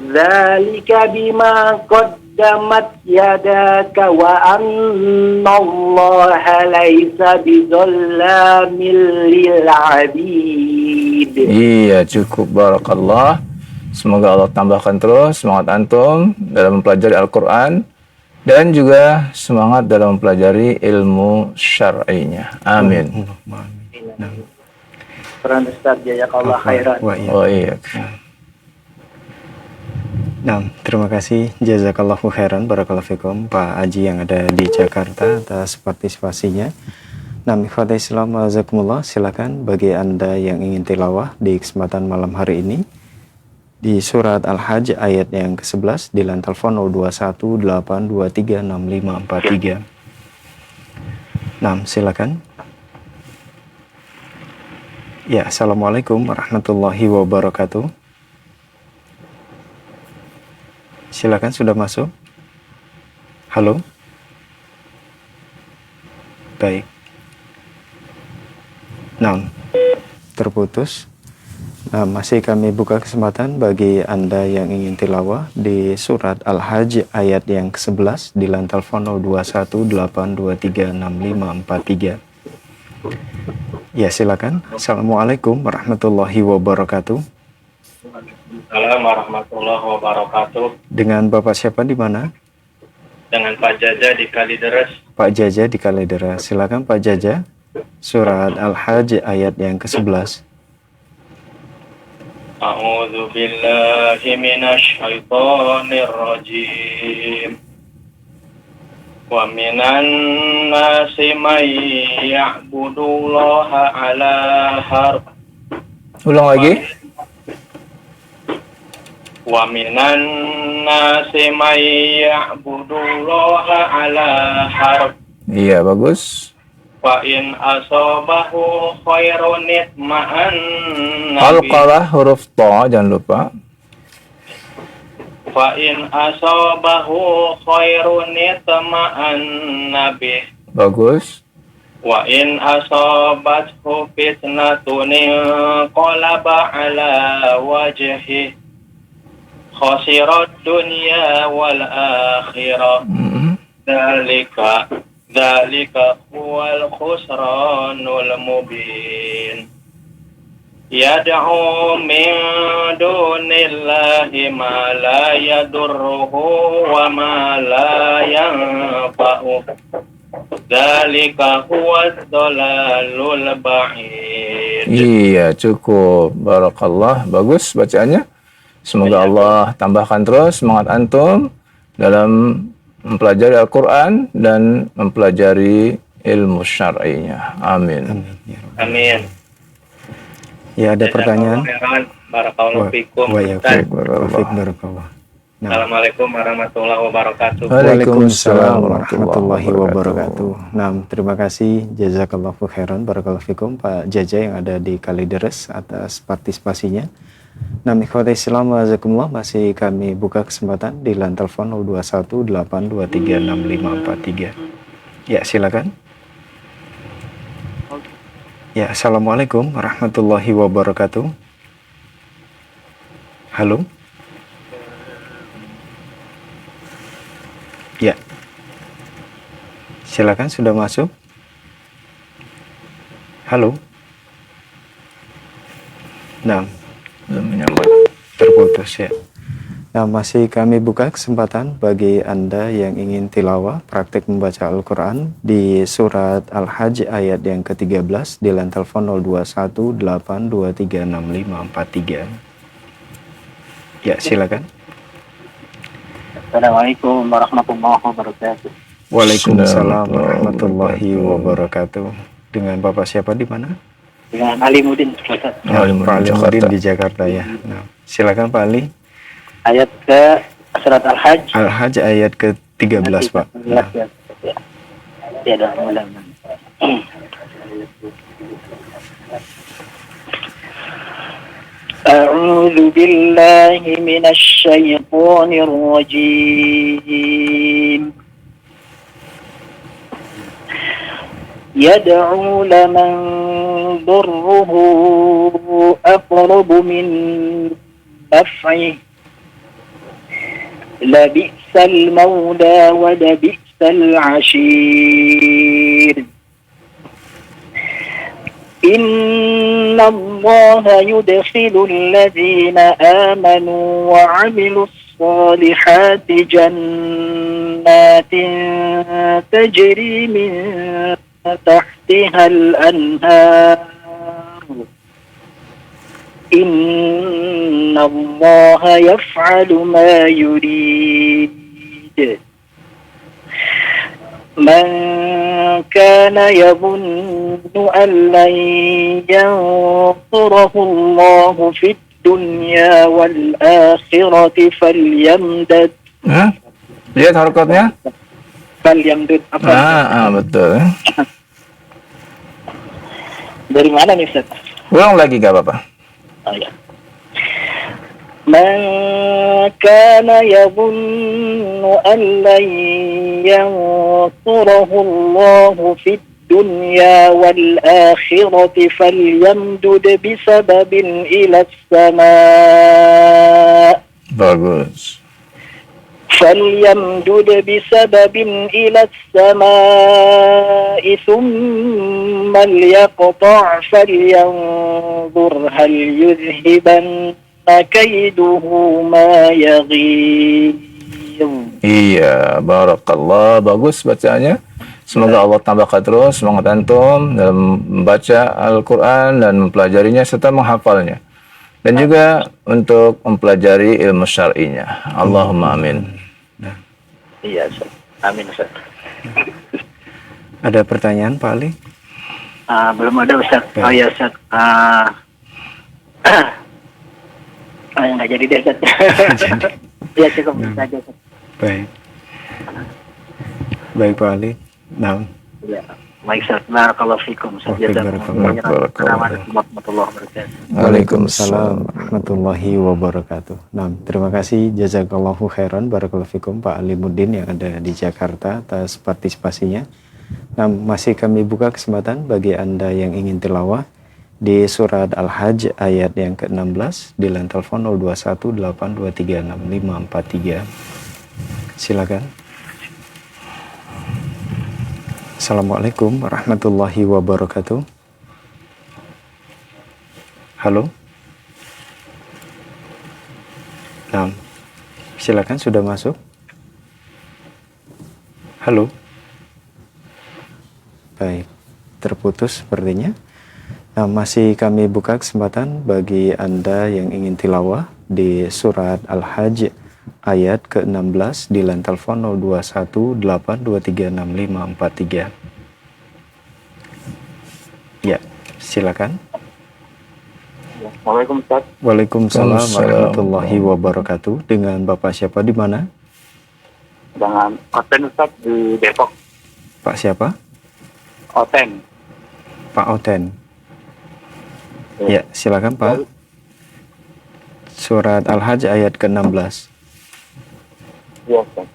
Speaker 9: Dzalika bima qaddamat yadaka wa annallaha laisa bizallamin lil abid.
Speaker 7: Iya, cukup, barakallah. Semoga Allah tambahkan terus semangat antum dalam mempelajari Al-Quran dan juga semangat dalam mempelajari ilmu syar'inya. Amin.
Speaker 9: Peran Ustaz, jazakallah khairan.
Speaker 7: Oh iya.
Speaker 6: Nah, terima kasih jazakallahu khairan barakallahu fikum Pak Aji yang ada di Jakarta atas partisipasinya. Nah, ikhwatal Islam azakumullah, silakan bagi Anda yang ingin tilawah di kesempatan malam hari ini di surat Al-Hajj ayat yang ke-11 di line telepon 0218236543. Nah, silakan. Ya, assalamualaikum warahmatullahi wabarakatuh. Silakan, sudah masuk. Halo. Baik. Nah, terputus. Nah, masih kami buka kesempatan bagi Anda yang ingin tilawah di surat Al-Hajj ayat yang ke-11 di line telepon 0218236543. Ya, silakan. Assalamualaikum warahmatullahi wabarakatuh.
Speaker 8: Assalamualaikum warahmatullahi wabarakatuh.
Speaker 6: Dengan Bapak siapa di mana?
Speaker 8: Dengan Pak Jaja di Kalideres.
Speaker 6: Pak Jaja di Kalideres. Silakan Pak Jaja. Surat Al-Hajj ayat yang ke-11.
Speaker 8: A'udzu billahi minasyaitonir rajim. Wa minan nasi may ya'budullaha ala harf.
Speaker 7: Ulang lagi.
Speaker 8: Wa minan nasi may ya'budullaha ala harf.
Speaker 7: Iya, bagus.
Speaker 8: Fa in asabahu khairun itma'an
Speaker 7: Qalqalah huruf ta, jangan lupa.
Speaker 8: Fa in asabahu khairun itma'an nabi.
Speaker 7: Bagus.
Speaker 8: Wa in asabathu fitnatun qalaba ala wajhi khasirat dunya wal akhirah. Dzalika huwal khusranul mubin. Yad'u min dunillahi ma la yadurruhu wa ma la yanfa'u. Dzalika huwad dhalalul ba'id.
Speaker 7: Iya, cukup. Barakallah. Bagus bacaannya. Semoga Allah tambahkan terus semangat antum dalam mempelajari Al-Quran dan mempelajari ilmu syar'inya. Amin.
Speaker 8: Amin.
Speaker 6: Ya, ada pertanyaan?
Speaker 8: Barakallahu fikum.
Speaker 6: Barakallah.
Speaker 8: Assalamualaikum warahmatullahi wabarakatuh.
Speaker 6: Waalaikumsalam warahmatullahi wabarakatuh. Nah, terima kasih jazakallahu khairan barakallahu fikum Pak Jaja yang ada di Kalideres atas partisipasinya. Nah, ikhwatal Islam wajazakumullah, masih kami buka kesempatan di line telepon 0218236543. Ya, silakan. Ya, assalamualaikum warahmatullahi wabarakatuh. Halo. Ya, silakan, sudah masuk. Halo. Nah, terputus ya. Nah, masih kami buka kesempatan bagi Anda yang ingin tilawah praktik membaca Al-Quran di surat Al-Hajj ayat yang ke-13 di line telepon 0218236543. Ya, silakan.
Speaker 9: Assalamualaikum warahmatullahi wabarakatuh.
Speaker 6: Waalaikumsalam warahmatullahi wabarakatuh. Dengan Bapak siapa di mana?
Speaker 9: Dengan Alimuddin Ustaz.
Speaker 6: Pak Alimuddin di Jakarta ya. Nah, silakan Pak Ali.
Speaker 9: Ayat ke surat Al-Hajj.
Speaker 6: Al-Hajj ayat ke-13 Pak. Nah.
Speaker 9: Ya, dah mulai. أعوذ بالله من الشيطان الرجيم يدعو لمن ضره أقرب من نفعه لبئس المولى ولبئس العشير إن الله يدخل الذين آمنوا وعملوا الصالحات جنات تجري من تحتها الأنهار إن الله يفعل ما يريد من كان يظن أن لن ينصره الله في الدنيا والآخرة فليمدد.
Speaker 7: Lihat harokatnya?
Speaker 9: Falyamdud apa?
Speaker 7: Betul.
Speaker 9: Dari mana nih Ustaz?
Speaker 7: Ulang lagi gak apa-apa.
Speaker 9: Oh ya. من كان يظن أن لن ينصره الله في الدنيا والآخرة فليمدد بسبب إلى السماء.
Speaker 7: Bagus.
Speaker 9: فليمدد بسبب إلى السماء ثم ليقطع فلينظر هل يذهبن kaiduhu ma yaghir.
Speaker 7: Iya, barakallah, bagus bacaannya. Semoga Allah tambahkan terus semangat antum dalam membaca Al-Quran dan mempelajarinya serta menghafalnya. Dan juga untuk mempelajari ilmu syar'inya. Allahumma amin.
Speaker 9: Iya, Ustaz. Amin, Ustaz.
Speaker 6: Ada pertanyaan Pak Ali?
Speaker 9: Belum ada Ustaz. Oh ya Ustaz. Nggak jadi deh Ustaz. Ya cukup saja Ustaz.
Speaker 6: Baik. Baik Pak Ali. Nah.
Speaker 9: Ya. Baik Ustaz. Barakallahu fikum Ustaz. Assalamualaikum warahmatullahi wabarakatuh.
Speaker 6: Waalaikumsalam warahmatullahi wabarakatuh. Nah, terima kasih jazakallahu khairan barakallahu fikum Pak Alimuddin yang ada di Jakarta atas partisipasinya. Nah, masih kami buka kesempatan bagi Anda yang ingin tilawah di surat Al-Hajj ayat yang ke-16 di line telepon 0218236543. Silakan. Assalamualaikum warahmatullahi wabarakatuh. Halo. Nah, silakan sudah masuk. Halo. Baik, terputus sepertinya. Nah, masih kami buka kesempatan bagi Anda yang ingin tilawah di surat Al-Hajj ayat ke-16 di line telepon 0218236543. Ya, silakan.
Speaker 9: Assalamualaikum Ustaz.
Speaker 6: Waalaikumsalam warahmatullahi wabarakatuh. Dengan Bapak siapa di mana?
Speaker 9: Dengan Oten Ustaz di Depok.
Speaker 6: Pak siapa?
Speaker 9: Oten.
Speaker 6: Pak Oten. Ya, silakan Pak. Surat Al-Hajj ayat ke-16.
Speaker 9: Iya, Ustaz.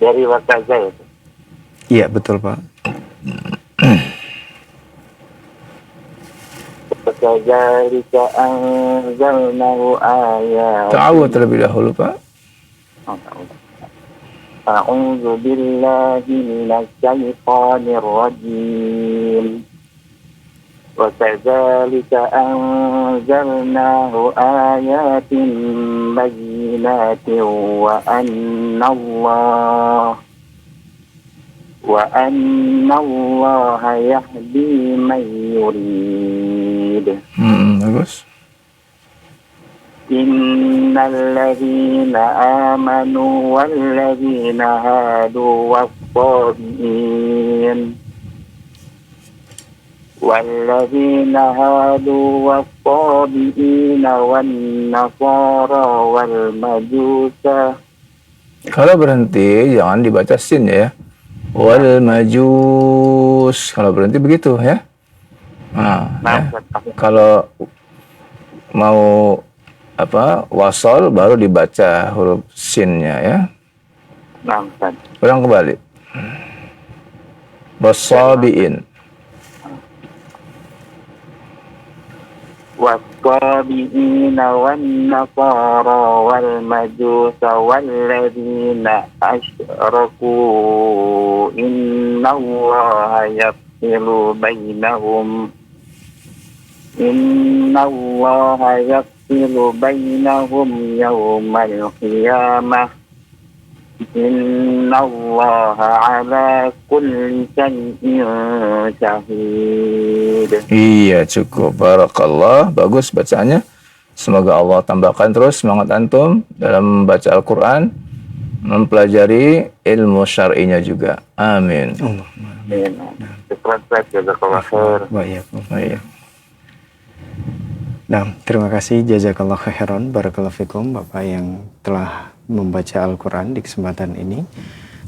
Speaker 9: Dari Wakaza ya.
Speaker 6: Iya, betul Pak.
Speaker 9: Kadzalika anzalnahu ayat.
Speaker 7: Ta'awud terlebih dahulu Pak.
Speaker 9: A'udzu billahi minasy syaithanir rajim. وكذلك أنزلناه آيات بينات وأن الله يهدي من يريد.
Speaker 7: Bagus.
Speaker 9: إن الذين آمنوا والذين هادوا والصابئين والذين هادوا والصابئين والنصارى والمجوس.
Speaker 7: Kalau berhenti jangan dibaca sin ya. Wal majus. Kalau berhenti begitu ya. Nah, ya. Kalau mau wasol baru dibaca huruf sinnya ya.
Speaker 9: Nah, Ustaz.
Speaker 7: Ulang kembali. Wasabiin.
Speaker 9: والصابئين والنصارى والمجوس والذين أشركوا إن الله يفصل بينهم يوم القيامة إن الله على كل شيء شهيد.
Speaker 7: Iya, cukup. Barakallah, bagus bacaannya. Semoga Allah tambahkan terus semangat antum dalam membaca Al-Quran, mempelajari ilmu syar'inya juga. Amin.
Speaker 9: Amin. Jazakallah khair.
Speaker 6: Baik.
Speaker 7: Iya.
Speaker 6: Nah, terima kasih jazakallah khairan barakallahu fikum Bapak yang telah membaca Al-Quran di kesempatan ini.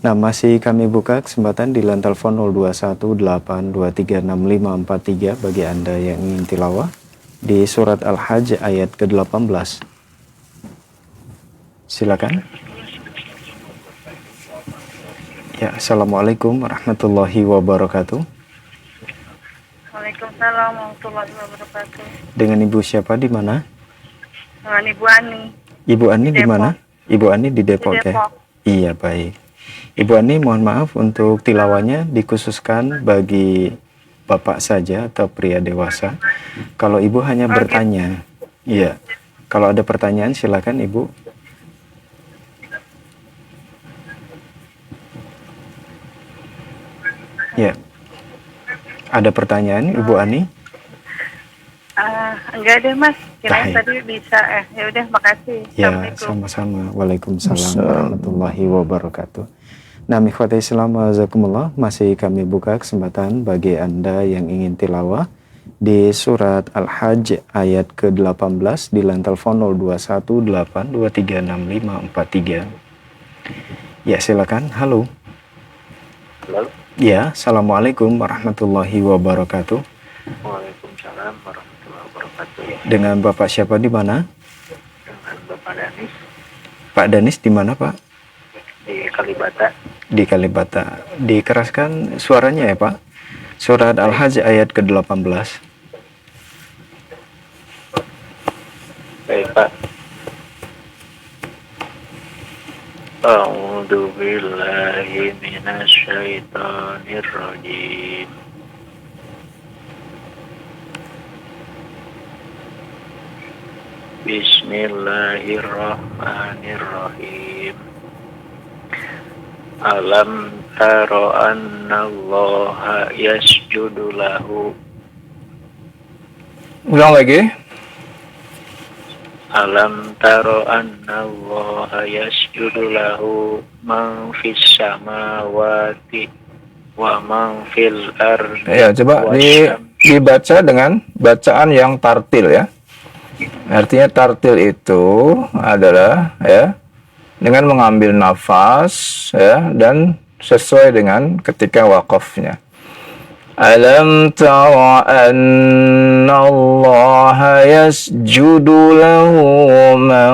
Speaker 6: Nah, masih kami buka kesempatan di line telepon 0218236543 bagi Anda yang ingin tilawah di surat Al-Hajj ayat ke-18. Silakan. Ya, Assalamualaikum warahmatullahi wabarakatuh.
Speaker 10: Waalaikumsalam warahmatullahi wabarakatuh.
Speaker 6: Dengan Ibu siapa di mana?
Speaker 10: Dengan Ibu Ani.
Speaker 6: Ibu Ani di mana? Ibu Ani di Depok,
Speaker 10: Di Depok.
Speaker 6: ya? Iya, baik. Ibu Ani, mohon maaf untuk tilawahnya dikhususkan bagi Bapak saja atau pria dewasa. Kalau Ibu hanya bertanya, iya. Kalau ada pertanyaan silakan Ibu. Ya. Ada pertanyaan Ibu Ani?
Speaker 10: Enggak deh Mas, kirain
Speaker 6: Baik.
Speaker 10: tadi bisa. Ya udah, makasih.
Speaker 6: Ya,
Speaker 10: Assalamualaikum.
Speaker 6: sama-sama. Waalaikumsalam warahmatullahi wabarakatuh. Nah, ikhwati Islam azakumullah, masih kami buka kesempatan bagi Anda yang ingin tilawah di surat Al-Hajj ayat ke-18 di line telepon 0218236543. Ya, silakan. Halo.
Speaker 9: Halo.
Speaker 6: Ya, Assalamualaikum warahmatullahi wabarakatuh.
Speaker 9: Waalaikumsalam warahmatullahi wabarakatuh.
Speaker 6: Dengan Bapak siapa di mana?
Speaker 9: Dengan Bapak Danis
Speaker 6: Pak Danis di mana, Pak?
Speaker 9: di Kalibata.
Speaker 6: Di Kalibata. Dikeraskan suaranya ya, Pak. Surat Al-Hajj ayat ke-18.
Speaker 9: Baik, Pak. A'udzu billahi minasyaitonir rajim. Bismillahirrahmanirrahim. Alam taro anna allaha yasjudu lahu.
Speaker 7: Ulang lagi.
Speaker 9: Alam taro anna allaha yasjudu lahu man fis samawati wa man fil ardi.
Speaker 7: Ya, coba dibaca dengan bacaan yang tartil ya. Artinya tartil itu adalah ya dengan mengambil nafas ya dan sesuai dengan ketika wakafnya. Alam tara anna Allah yasjudu lahu man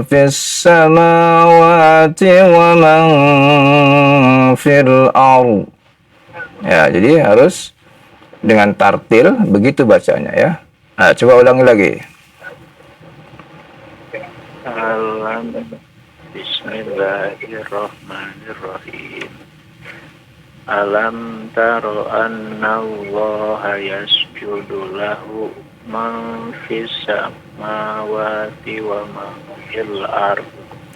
Speaker 7: fis samawati wa man fil ardh. Ya, jadi harus dengan tartil begitu bacanya ya. Nah, coba ulangi lagi.
Speaker 9: Alam Bismillahirrahmanirrahim. Alam taro anna allaha yasjudu lahu man fis samawati wa man fil ardh.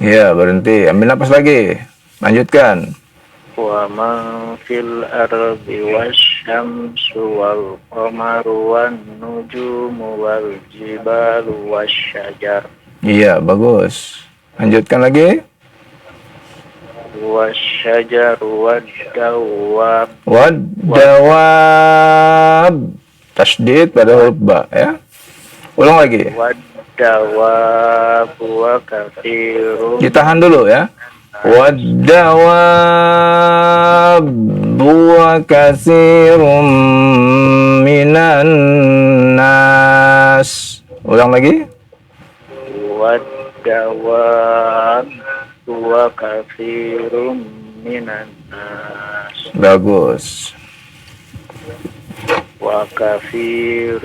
Speaker 7: Ya, berhenti. Ambil napas lagi. Lanjutkan.
Speaker 9: Wa man fil ardi wasyamsu wal qamaru wan nujumu wal jibalu wasyajar.
Speaker 7: Iya, bagus. Lanjutkan lagi.
Speaker 8: والشجر والدواب
Speaker 7: Wadawab. Tasydid pada huruf ba ya. Ulang lagi.
Speaker 8: والدواب وكثير
Speaker 7: Ditahan dulu ya. Wadawab wa katsirum minan nas. Ulang lagi.
Speaker 8: والدواب وكثير من الناس
Speaker 7: Bagus.
Speaker 8: وكثير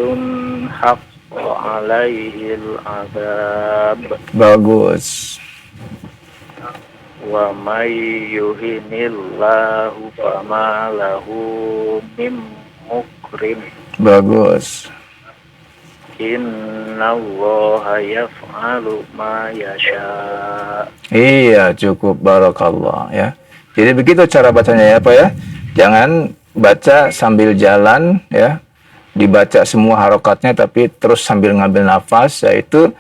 Speaker 8: حق عليه العذاب
Speaker 7: Bagus.
Speaker 8: ومن يهن الله فما له من مكرم
Speaker 7: Bagus.
Speaker 8: Inna Allah yaf'alu ma yasha.
Speaker 7: Iya, cukup, barakallah ya. Jadi begitu cara bacanya ya Pak ya. Jangan baca sambil jalan ya. Dibaca semua harokatnya tapi terus sambil ngambil nafas, yaitu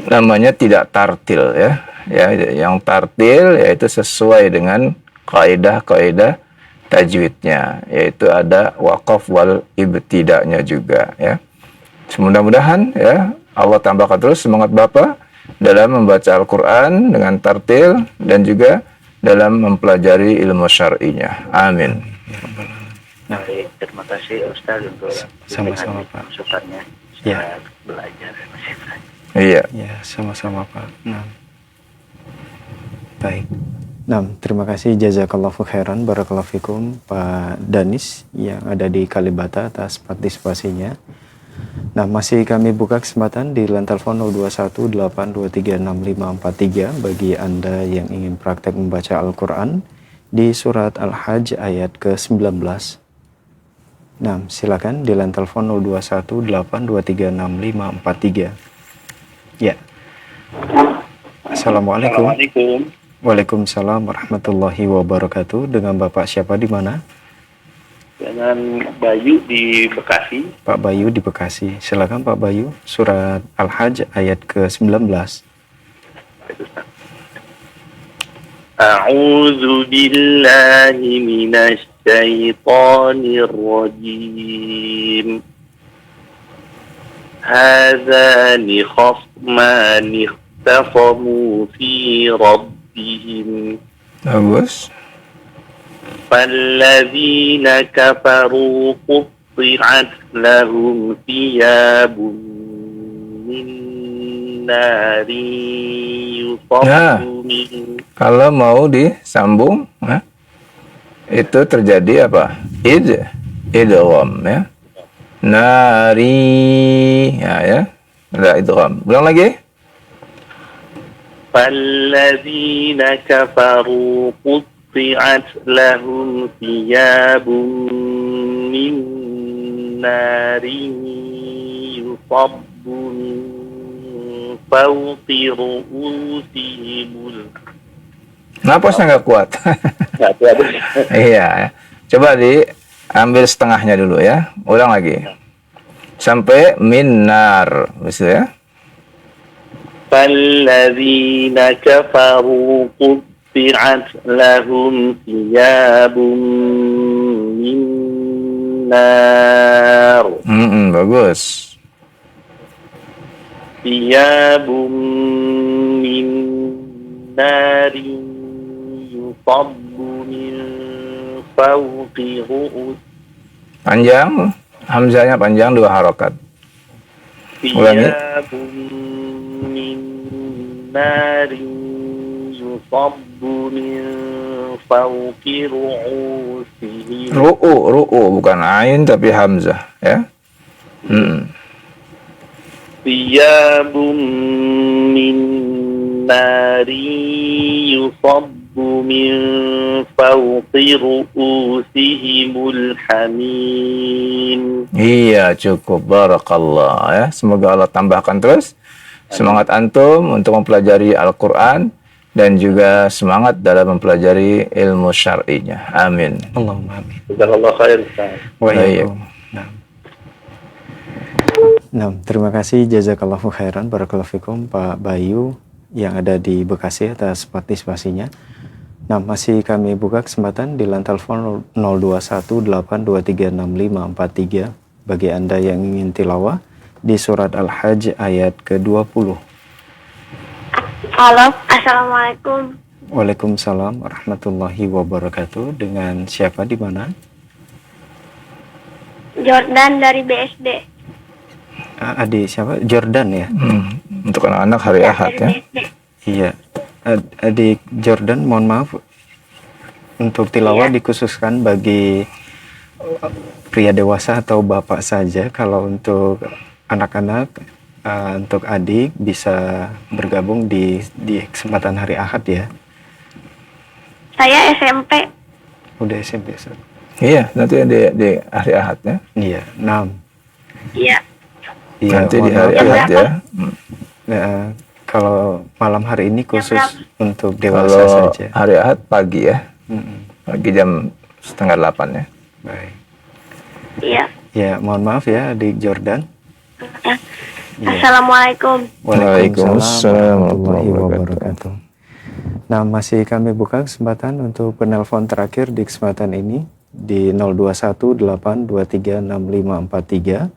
Speaker 7: namanya tidak tartil ya. Ya, yang tartil yaitu sesuai dengan kaidah-kaidah tajwidnya, yaitu ada waqaf wal ibtida'nya juga ya. Mudah-mudahan ya Allah tambahkan terus semangat Bapak dalam membaca Al-Quran dengan tartil dan juga dalam mempelajari ilmu syar'inya. Amin.
Speaker 8: Baik, terima kasih Ustaz untuk
Speaker 6: Sama-sama, Pak.
Speaker 8: masukannya.
Speaker 6: Ya.
Speaker 8: Saya belajar masih belajar.
Speaker 7: Iya.
Speaker 6: Ya, sama-sama Pak. Nah. Baik. Nah, terima kasih jazakallahu khairan barakallahu fikum Pak Danis yang ada di Kalibata atas partisipasinya. Nah, masih kami buka kesempatan di line telepon 0218236543 bagi Anda yang ingin praktek membaca Al-Quran di surat Al-Hajj ayat ke-19. Nah, silakan di line telepon 0218236543. Ya. Assalamualaikum. Waalaikumsalam warahmatullahi wabarakatuh. Dengan Bapak siapa di mana?
Speaker 8: Dengan Bayu di Bekasi.
Speaker 6: Pak Bayu di Bekasi. Silakan Pak Bayu, surat Al-Hajj ayat ke-19.
Speaker 8: A'udzu billahi minasy syaithanir rajim. Hadzani khasmani ikhtasamu fi rabbihim.
Speaker 7: Bagus.
Speaker 8: فالذين كفروا قطعت لهم ثياب من نار يصب من.
Speaker 7: Kalau mau disambung, itu terjadi apa? Idgham ya. Nari ya. Ada idgham. Ulang lagi.
Speaker 8: فالذين كفروا قطعت لهم ثياب من نار يصب من فوق رؤوسهم.
Speaker 7: Napasnya nggak kuat. Iya. Coba diambil setengahnya dulu ya. Ulang lagi. Sampai minar, begitu ya.
Speaker 8: فالذين كفروا قطعت لهم ثياب من نار.
Speaker 7: Bagus.
Speaker 8: ثياب من نار يصب من فوق رؤوس.
Speaker 7: Panjang, hamzahnya panjang 2 harokat. Ulangi.
Speaker 8: ثياب من نار يصب من فوق رؤوسهم.
Speaker 7: Ru'u bukan ain tapi hamzah ya.
Speaker 8: ثياب من نار يصب من فوق رؤوسهم الحميم.
Speaker 7: Iya, cukup, barakallah ya. Semoga Allah tambahkan terus semangat antum untuk mempelajari Al-Quran dan juga semangat dalam mempelajari ilmu syar'inya. Amin.
Speaker 6: Allahumma amin.
Speaker 8: Jazakallah khair, Ustaz.
Speaker 6: Nah, terima kasih jazakallahu khairan barakallahu fikum Pak Bayu yang ada di Bekasi atas partisipasinya. Nah, masih kami buka kesempatan di line telepon 0218236543 bagi Anda yang ingin tilawah di surat Al-Hajj ayat ke-20.
Speaker 11: Halo, Assalamualaikum.
Speaker 6: Waalaikumsalam warahmatullahi wabarakatuh. Dengan siapa di mana?
Speaker 11: Jordan dari BSD.
Speaker 6: Adik siapa? Jordan ya?
Speaker 7: Untuk anak-anak hari Ahad ya.
Speaker 6: Iya. Adik Jordan, mohon maaf. Untuk tilawah dikhususkan bagi pria dewasa atau bapak saja. Kalau untuk anak-anak, untuk adik bisa bergabung di kesempatan hari Ahad ya.
Speaker 11: Saya SMP.
Speaker 6: Udah SMP, Ustaz.
Speaker 7: Iya, nanti di hari Ahad ya.
Speaker 6: Iya, 6.
Speaker 11: Iya.
Speaker 6: Iya,
Speaker 7: Nanti di
Speaker 6: mohon
Speaker 7: hari
Speaker 6: maaf
Speaker 7: Ahad ya.
Speaker 6: Kalau malam hari ini khusus untuk dewasa
Speaker 7: Kalau
Speaker 6: saja.
Speaker 7: hari Ahad pagi ya. Pagi jam 7:30 ya.
Speaker 6: Baik.
Speaker 11: Iya.
Speaker 6: Ya, mohon maaf ya adik Jordan.
Speaker 11: Assalamualaikum.
Speaker 6: Waalaikumsalam warahmatullahi wabarakatuh. Nah, masih kami buka kesempatan untuk penelpon terakhir di kesempatan ini di 0218236543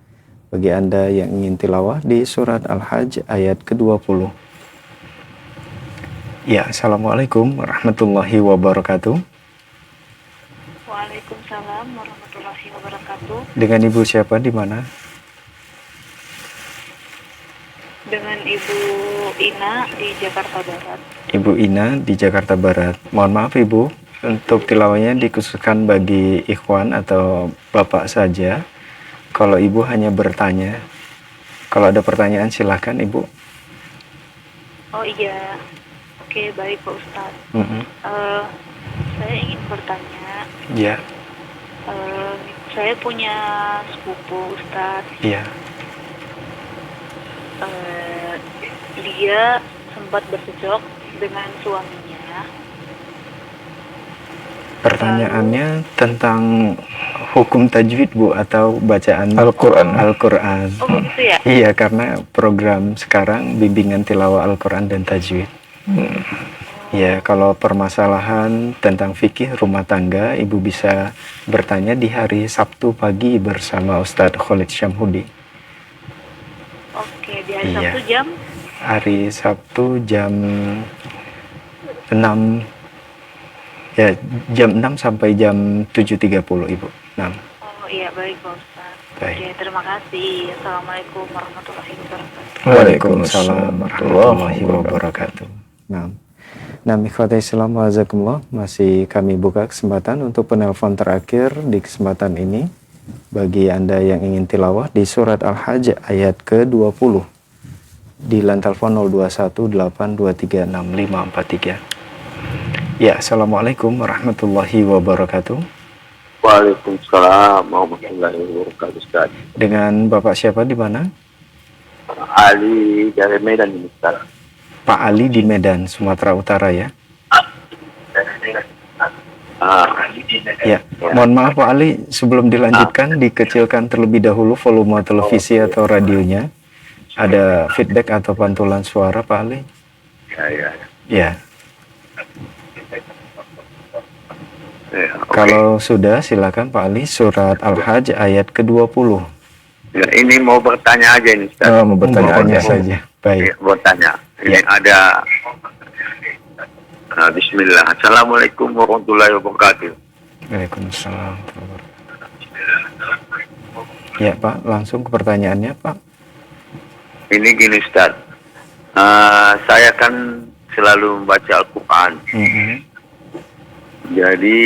Speaker 6: bagi Anda yang ingin tilawah di surat Al-Hajj ayat ke-20. Ya, Assalamualaikum warahmatullahi wabarakatuh.
Speaker 10: Waalaikumsalam warahmatullahi wabarakatuh.
Speaker 6: Dengan Ibu siapa di mana?
Speaker 10: Dengan Ibu Ina di Jakarta Barat.
Speaker 6: Ibu Ina di Jakarta Barat. Mohon maaf Ibu, untuk tilawahnya dikhususkan bagi ikhwan atau bapak saja. Kalau Ibu hanya bertanya. Kalau ada pertanyaan silahkan Ibu.
Speaker 10: Oh iya, oke baik Pak Ustadz. Saya ingin bertanya.
Speaker 6: Iya.
Speaker 10: Saya punya sepupu Ustadz.
Speaker 6: Iya.
Speaker 10: Dia sempat bercocok dengan suaminya.
Speaker 6: Pertanyaannya tentang hukum tajwid Bu atau bacaan
Speaker 7: Al-Quran.
Speaker 6: Al-Quran.
Speaker 10: Oh gitu ya?
Speaker 6: Iya, karena program sekarang bimbingan tilawah Al-Quran dan tajwid. Ya, kalau permasalahan tentang fikih rumah tangga, Ibu bisa bertanya di hari Sabtu pagi bersama Ustadz Khalid Syamhudi.
Speaker 10: Oke, di hari Sabtu jam?
Speaker 6: Hari Sabtu jam 6. Ya, jam 6 sampai jam 7.30 Ibu. 6.
Speaker 10: Oh iya, baik Pak Ustadz.
Speaker 6: Baik.
Speaker 10: Oke, terima kasih. Assalamualaikum warahmatullahi wabarakatuh.
Speaker 6: Waalaikumsalam warahmatullahi wabarakatuh. Nah, ikhwatai Islam wa azakumullah, masih kami buka kesempatan untuk penelpon terakhir di kesempatan ini bagi Anda yang ingin tilawah di surat Al-Hajj ayat ke-20 di line telepon 0218236543. Ya, Assalamualaikum warahmatullahi wabarakatuh.
Speaker 12: Waalaikumsalam warahmatullahi wabarakatuh, Ustaz.
Speaker 6: Dengan Bapak siapa di mana?
Speaker 12: Ali dari Medan, Ustaz.
Speaker 6: Pak Ali di Medan, Sumatera Utara ya? Ya, mohon maaf Pak Ali, sebelum dilanjutkan dikecilkan terlebih dahulu volume televisi atau radionya. Ada feedback atau pantulan suara Pak Ali? Ya. Kalau sudah, silakan Pak Ali, surat Al-Hajj ayat ke-20.
Speaker 12: Ya, ini mau bertanya aja ini, Ustaz.
Speaker 6: Mau bertanya saja. Baik.
Speaker 12: Ya, bertanya. Ini ada Bismillah. Assalamualaikum warahmatullahi wabarakatuh.
Speaker 6: Waalaikumsalam. Ya Pak, langsung ke pertanyaannya Pak.
Speaker 12: Ini gini, Ustaz. Saya kan selalu membaca Al-Quran. Jadi,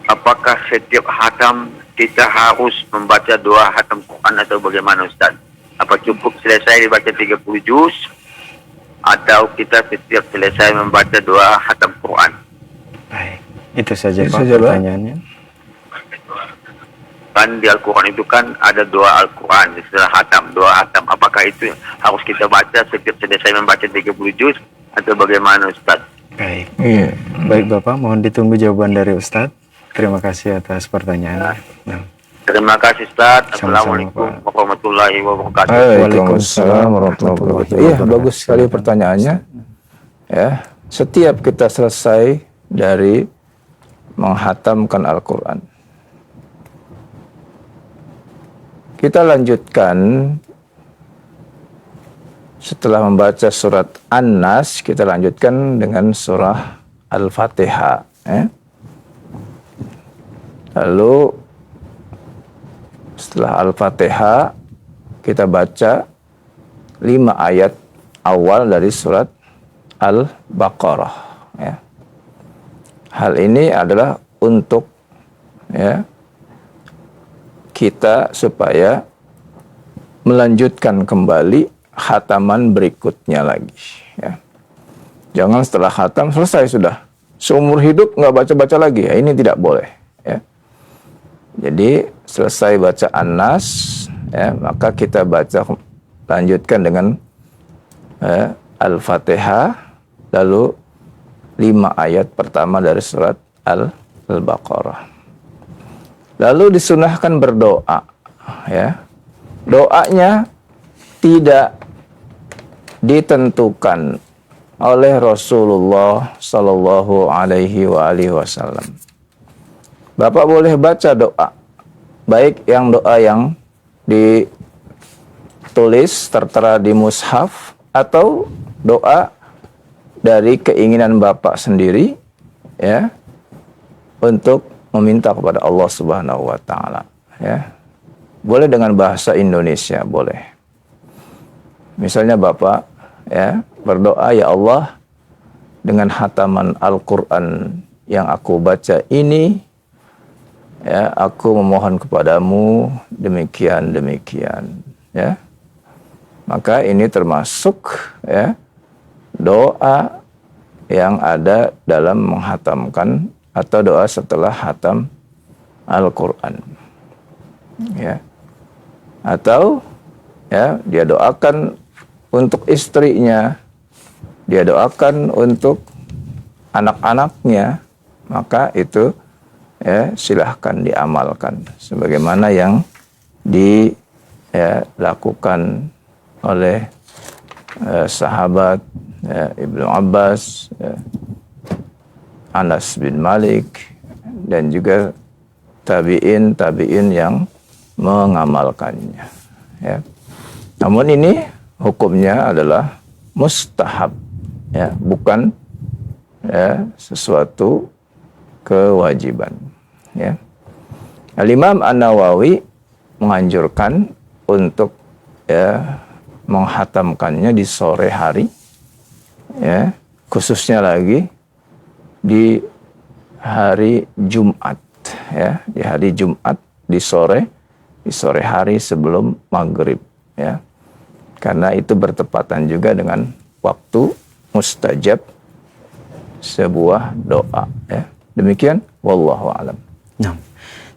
Speaker 12: apakah setiap hatam kita harus membaca 2 hatam Quran atau bagaimana, Ustaz? Apa cukup selesai dibaca 30 juz? Atau kita setiap selesai membaca 2 hatam Quran?
Speaker 6: Baik, itu saja Pak pertanyaannya.
Speaker 12: Kan di Al-Quran itu kan ada 2 Al-Quran, istilah hatam, 2 hatam. Apakah itu harus kita baca setiap selesai membaca 30 juz? Atau bagaimana, Ustaz?
Speaker 6: Baik. Baik Bapak, mohon ditunggu jawaban dari Ustadz. Terima kasih atas pertanyaannya.
Speaker 12: Terima kasih, Ustaz. Assalamualaikum warahmatullahi wabarakatuh.
Speaker 7: Waalaikumsalam warahmatullahi wabarakatuh. Iya, bagus sekali pertanyaannya. Ya, setiap kita selesai dari menghatamkan Al-Quran, kita lanjutkan setelah membaca surat An-Nas, kita lanjutkan dengan surah Al-Fatihah. Lalu setelah Al-Fatihah kita baca 5 ayat awal dari surat Al-Baqarah. Hal ini adalah untuk kita supaya melanjutkan kembali khataman berikutnya lagi. Jangan setelah khatam selesai sudah, seumur hidup nggak baca-baca lagi. Ini tidak boleh. Jadi selesai baca An-Nas, maka kita baca lanjutkan dengan Al-Fatihah, lalu 5 ayat pertama dari surat Al-Baqarah. Lalu disunahkan berdoa. Doanya tidak ditentukan oleh Rasulullah Sallallahu Alaihi Wasallam. Bapak boleh baca doa, baik yang doa yang ditulis tertera di mushaf atau doa dari keinginan Bapak sendiri, untuk meminta kepada Allah Subhanahu wa taala, Boleh dengan bahasa Indonesia, boleh. Misalnya Bapak berdoa, ya Allah, dengan hataman Al-Qur'an yang aku baca ini, aku memohon kepadamu demikian, Maka ini termasuk doa yang ada dalam menghatamkan atau doa setelah hatam Al-Qur'an. Atau dia doakan untuk istrinya, dia doakan untuk anak-anaknya, maka itu silahkan diamalkan sebagaimana yang dilakukan oleh sahabat Ibnu Abbas, Anas bin Malik, dan juga tabi'in yang mengamalkannya. Namun ini hukumnya adalah mustahab, bukan sesuatu kewajiban. Al-Imam An-Nawawi menganjurkan untuk menghatamkannya di sore hari, khususnya lagi di hari Jumat, di hari Jumat di sore hari sebelum maghrib, karena itu bertepatan juga dengan waktu mustajab sebuah doa. Demikian, wallahu a'lam.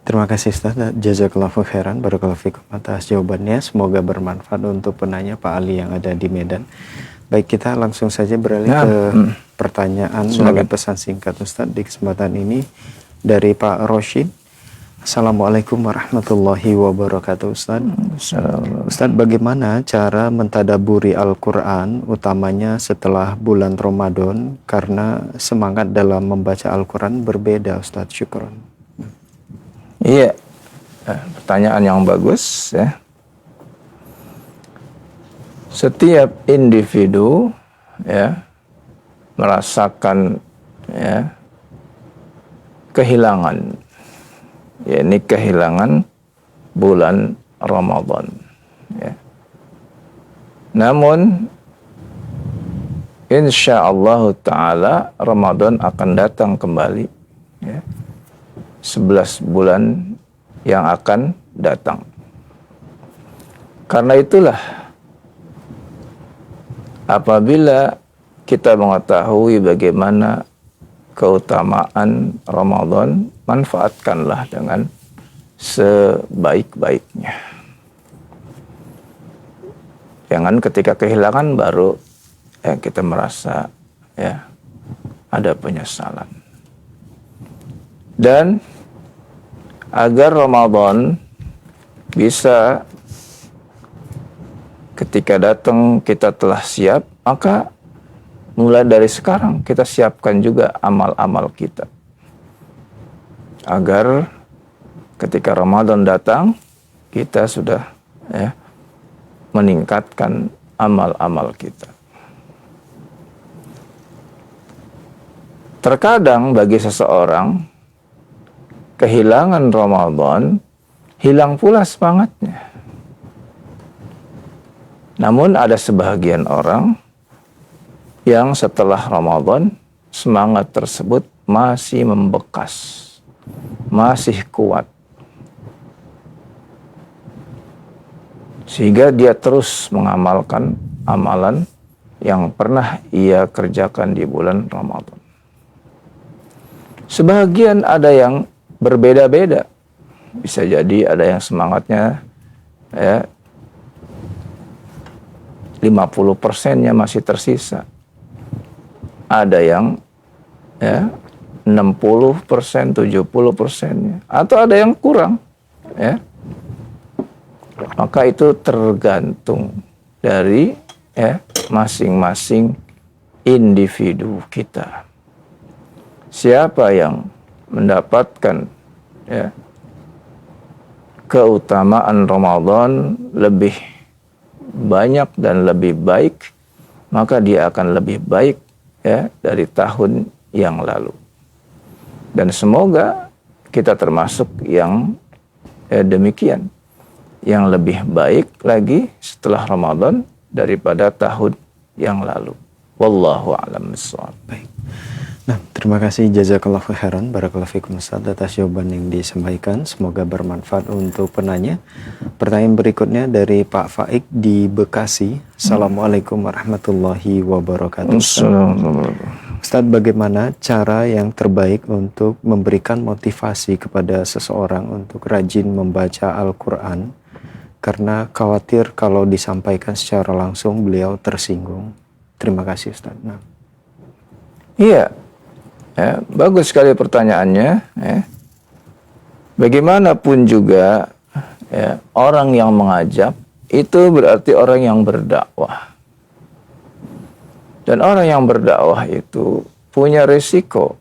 Speaker 6: Terima kasih Ustaz, jazakallahu khairan, barakallahu fikum atas jawabannya. Semoga bermanfaat untuk penanya Pak Ali yang ada di Medan. Baik, kita langsung saja beralih ke pertanyaan melalui pesan singkat Ustaz di kesempatan ini dari Pak Roshid. Assalamualaikum warahmatullahi wabarakatuh Ustaz. Ustaz, bagaimana cara mentadaburi Al-Quran utamanya setelah bulan Ramadan, karena semangat dalam membaca Al-Quran berbeda Ustaz. Syukron.
Speaker 7: Iya, pertanyaan yang bagus. Setiap individu merasakan kehilangan, yakni kehilangan bulan Ramadan. Namun insyaallah ta'ala Ramadan akan datang kembali, 11 bulan yang akan datang. Karena itulah apabila kita mengetahui bagaimana keutamaan Ramadan, manfaatkanlah dengan sebaik-baiknya. Jangan ketika kehilangan baru kita merasa ada penyesalan. Dan agar Ramadan bisa ketika datang kita telah siap, maka mulai dari sekarang kita siapkan juga amal-amal kita. Agar ketika Ramadan datang, kita sudah meningkatkan amal-amal kita. Terkadang bagi seseorang, kehilangan Ramadan, hilang pula semangatnya. Namun ada sebahagian orang yang setelah Ramadan, semangat tersebut masih membekas, masih kuat. Sehingga dia terus mengamalkan amalan yang pernah ia kerjakan di bulan Ramadan. Sebagian ada yang berbeda-beda. Bisa jadi ada yang semangatnya 50%-nya masih tersisa. Ada yang 60%, 70%-nya. Atau ada yang kurang. Maka itu tergantung dari masing-masing individu kita. Siapa yang mendapatkan keutamaan Ramadan lebih banyak dan lebih baik, maka dia akan lebih baik dari tahun yang lalu. Dan semoga kita termasuk yang demikian, yang lebih baik lagi setelah Ramadan daripada tahun yang lalu. Wallahu a'lam bishawab.
Speaker 6: Baik. Nah, terima kasih jazakallahu khairan barakallahu fikum Ustaz atas jawaban yang disampaikan. Semoga bermanfaat untuk penanya. Pertanyaan berikutnya dari Pak Faik di Bekasi. Assalamualaikum warahmatullahi wabarakatuh. Ustaz, bagaimana cara yang terbaik untuk memberikan motivasi kepada seseorang untuk rajin membaca Al-Quran? Karena khawatir kalau disampaikan secara langsung beliau tersinggung. Terima kasih Ustaz. Nah.
Speaker 7: Iya. Bagus sekali pertanyaannya. Bagaimanapun juga orang yang mengajak itu berarti orang yang berdakwah. Dan orang yang berdakwah itu punya risiko.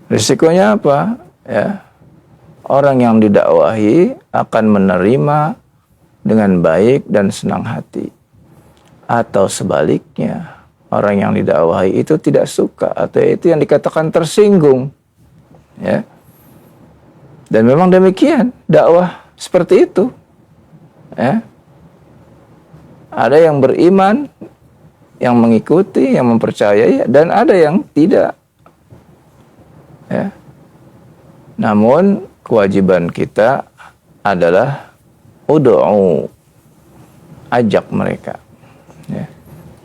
Speaker 7: Risikonya apa? Orang yang didakwahi akan menerima dengan baik dan senang hati. Atau sebaliknya, orang yang didakwahi itu tidak suka atau itu yang dikatakan tersinggung. Dan memang demikian dakwah seperti itu. Ada yang beriman, yang mengikuti, yang mempercayai, dan ada yang tidak. Namun kewajiban kita adalah ud'u, ajak mereka.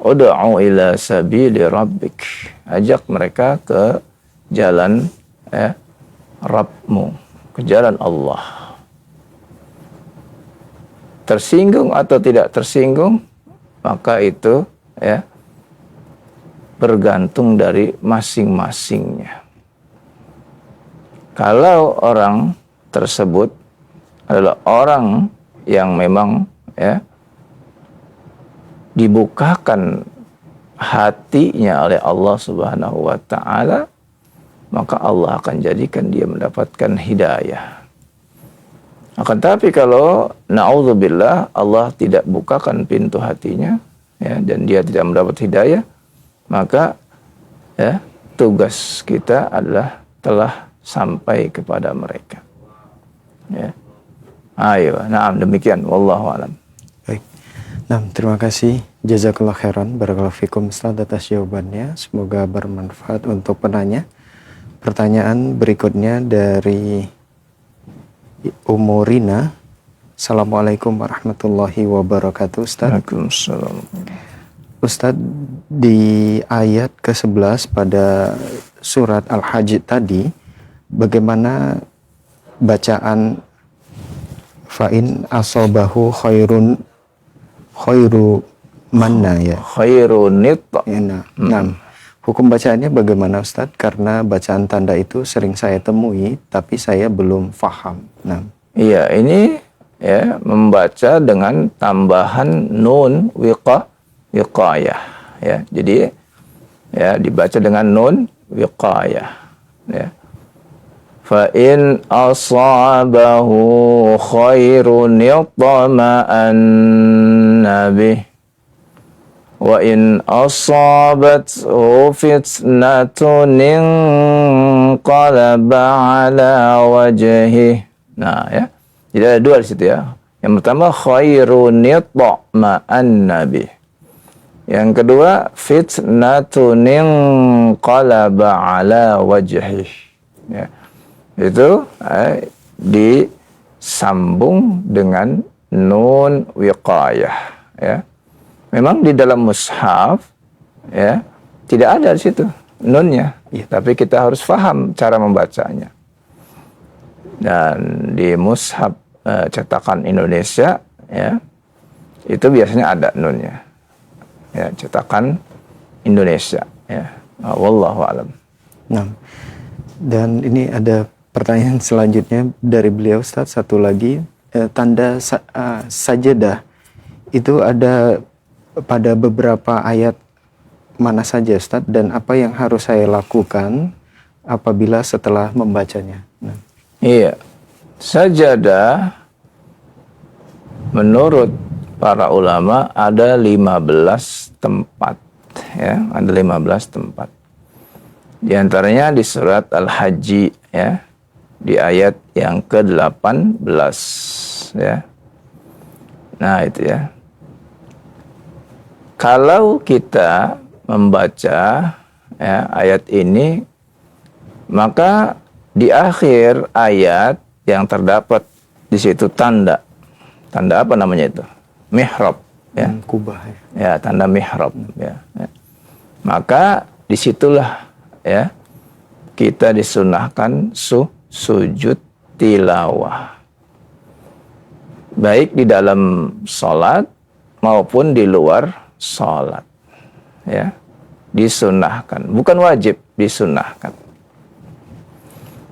Speaker 7: Ud'u ila sabili rabbik, ajak mereka ke jalan Rabbmu, ke jalan Allah. Tersinggung atau tidak tersinggung, maka itu bergantung dari masing-masingnya. Kalau orang tersebut adalah orang yang memang dibukakan hatinya oleh Allah Subhanahu wa taala, maka Allah akan jadikan dia mendapatkan hidayah. Akan tapi kalau naudzubillah Allah tidak bukakan pintu hatinya dan dia tidak mendapat hidayah, maka tugas kita adalah telah sampai kepada mereka. Ayo, nah demikian wallahu alam.
Speaker 6: Baik. Nah, terima kasih jazakallahu khairan barakallahu fikum Ustaz atas jawabannya. Semoga bermanfaat untuk penanya. Pertanyaan berikutnya dari Umurina. Assalamualaikum warahmatullahi wabarakatuh Ustaz.
Speaker 7: Waalaikumsalam.
Speaker 6: Ustaz, di ayat ke-11 pada surat Al-Hajj tadi, bagaimana bacaan fa'in asobahu khairu manna
Speaker 7: khairunit.
Speaker 6: Nah, hukum bacaannya bagaimana Ustaz? Karena bacaan tanda itu sering saya temui, tapi saya belum faham. Nah.
Speaker 7: Iya, ini membaca dengan tambahan nun wiqayah. ya. Jadi ya dibaca dengan nun wiqayah ya. Fa in asabahu khairun yatma'anna bih wa in asabathu fitnatun inqalaba ala wajhihi. Nah ya, jadi ada dua di situ ya. Yang pertama khairun yatma'anna bih. Yang kedua fitnatun inqalaba ala wajhihi. Ya. Itu disambung dengan nun wiqayah ya. Memang di dalam mushaf ya tidak ada di situ nunnya, tapi kita harus paham cara membacanya. Dan di mushaf cetakan Indonesia ya itu biasanya ada nunnya. Ya, cetakan Indonesia ya. Wallahu alam.
Speaker 6: Nah, dan ini ada pertanyaan selanjutnya dari beliau, Ustaz, satu lagi, tanda sajadah itu ada pada beberapa ayat mana saja, Ustaz, dan apa yang harus saya lakukan apabila setelah membacanya? Nah.
Speaker 7: Iya, sajadah menurut para ulama ada 15 tempat ya, ada 15 tempat. Di antaranya di surat Al-Hajj ya, di ayat yang ke-18 ya. Nah, itu ya. Kalau kita membaca ya, ayat ini, maka di akhir ayat yang terdapat di situ tanda apa namanya itu? Mihrab ya.
Speaker 6: Kubah
Speaker 7: ya, tanda mihrab ya. Maka disitulah ya kita disunahkan sujud tilawah, baik di dalam sholat maupun di luar sholat ya, disunahkan, bukan wajib, disunahkan.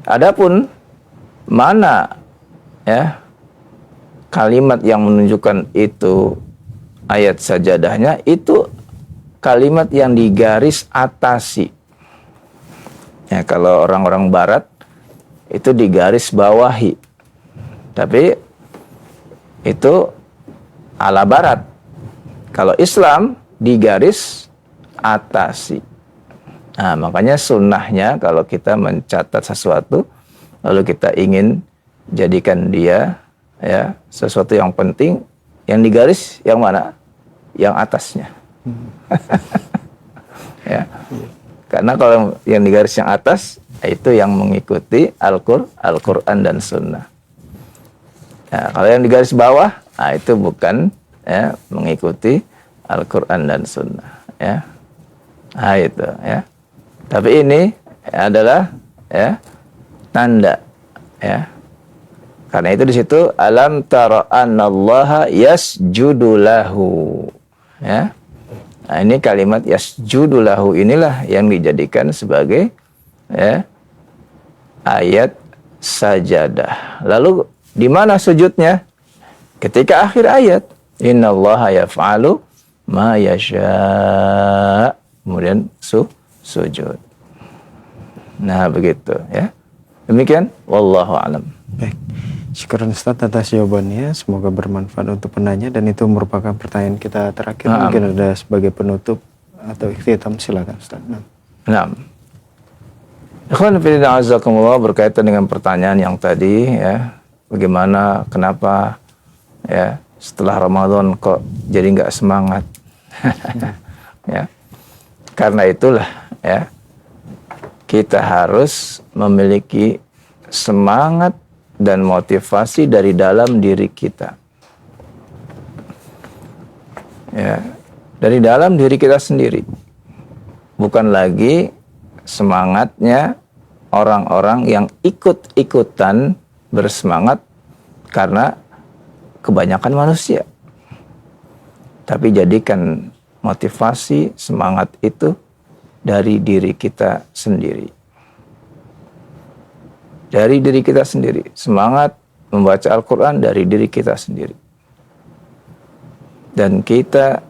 Speaker 7: Adapun mana ya kalimat yang menunjukkan itu ayat sajadahnya, itu kalimat yang digaris atasi. Ya, kalau orang-orang barat itu digaris bawahi. Tapi itu ala barat. Kalau Islam digaris atasi. Nah, makanya sunnahnya kalau kita mencatat sesuatu lalu kita ingin jadikan dia ya sesuatu yang penting, yang digaris yang mana? Yang atasnya. Ya. Karena kalau yang digaris yang atas itu yang mengikuti Al-Quran dan Sunnah. Nah, kalau yang digaris bawah, nah itu bukan ya, mengikuti Al-Quran dan Sunnah. Ya. Nah itu ya. Tapi ini adalah ya tanda ya. Karena itu di situ alam tara annallaha yasjudu lahu. Ya. Nah, ini kalimat yasjudu lahu inilah yang dijadikan sebagai ya, ayat sajadah. Lalu di mana sujudnya? Ketika akhir ayat, innallaha yaf'alu ma yasha'. Kemudian sujud. Nah, begitu ya. Demikian wallahu alam.
Speaker 6: Baik. Syukuran Ustaz atas jawabannya, semoga bermanfaat untuk penanya, dan itu merupakan pertanyaan kita terakhir. Mungkin ada sebagai penutup atau ikhtitam, silakan Ustaz.
Speaker 7: Nah. Ikhwan fillah azakumullah, berkaitan dengan pertanyaan yang tadi ya, bagaimana, kenapa ya setelah Ramadan kok jadi nggak semangat? Ya. Karena itulah ya kita harus memiliki semangat dan motivasi dari dalam diri kita. Ya, dari dalam diri kita sendiri. Bukan lagi semangatnya orang-orang yang ikut-ikutan bersemangat karena kebanyakan manusia. Tapi jadikan motivasi, semangat itu dari diri kita sendiri. Dari diri kita sendiri. Semangat membaca Al-Quran dari diri kita sendiri. Dan kita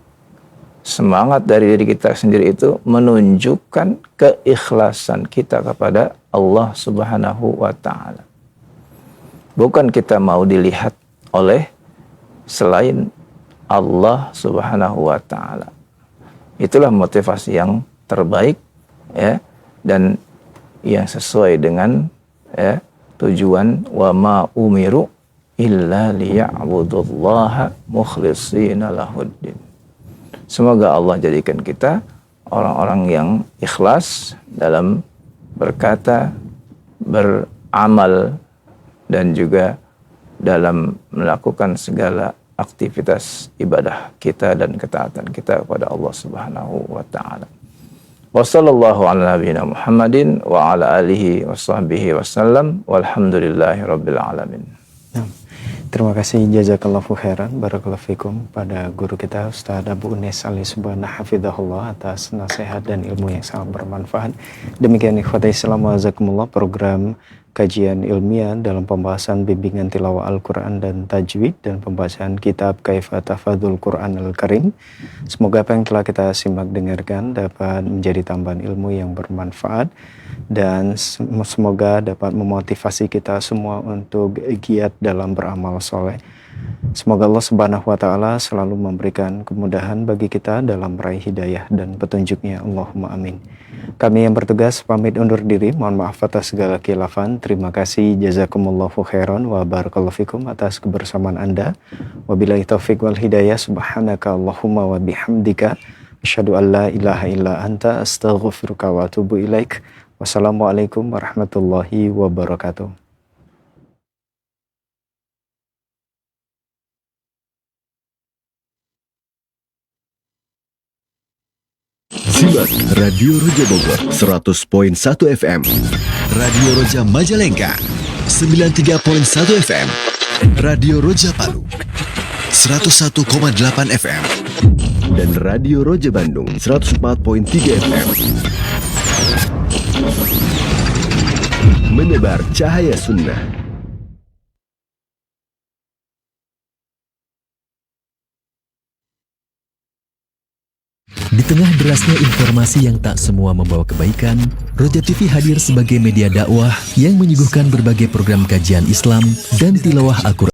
Speaker 7: semangat dari diri kita sendiri itu menunjukkan keikhlasan kita kepada Allah Subhanahu wa Ta'ala. Bukan kita mau dilihat oleh selain Allah Subhanahu wa Ta'ala. Itulah motivasi yang terbaik, ya, dan yang sesuai dengan, ya, tujuan wa ma umiru illa liya'budullaha mukhlishina lahuddin. Semoga Allah jadikan kita orang-orang yang ikhlas dalam berkata, beramal, dan juga dalam melakukan segala aktivitas ibadah kita dan ketaatan kita kepada Allah Subhanahu wa Ta'ala. Wa sallallahu ala nabiyina Muhammadin wa ala alihi wa sahbihi wasallam walhamdulillahi rabbil alamin.
Speaker 6: Terima kasih, jazakallahu khairan, barakallahu fikum pada guru kita Ustaz Abu Unes Ali Subhana hafizahullah atas nasihat dan ilmu yang sangat bermanfaat. Demikian ikhwatai Islam wa azakumullah, program kajian ilmiah dalam pembahasan bimbingan tilawah Al-Quran dan tajwid dan pembahasan kitab Kaifa Tafadzul Quran Al-Karim. Semoga apa yang telah kita simak dengarkan dapat menjadi tambahan ilmu yang bermanfaat dan semoga dapat memotivasi kita semua untuk giat dalam beramal soleh. Semoga Allah Subhanahu wa Ta'ala selalu memberikan kemudahan bagi kita dalam meraih hidayah dan petunjuknya. Allahumma amin. Kami yang bertugas pamit undur diri. Mohon maaf atas segala khilafan. Terima kasih, jazakumullahu khairan wa barakallahu fikum atas kebersamaan Anda. Wabillahi taufiq wal hidayah. Subhanaka Allahumma wa bihamdika asyhadu an la ilaha illa anta astaghfiruka wa atubu ilaik. Wassalamualaikum warahmatullahi wabarakatuh.
Speaker 1: Simak Radio Roja Bogor 100.1 FM,
Speaker 5: Radio Roja Majalengka 93.1 FM, Radio Roja Palu 101,8 FM,
Speaker 1: dan Radio Roja Bandung 104.3 FM. Menebar cahaya sunnah.
Speaker 13: Di tengah derasnya informasi yang tak semua membawa kebaikan, Roja TV hadir sebagai media dakwah yang menyuguhkan berbagai program kajian Islam dan tilawah Al-Quran.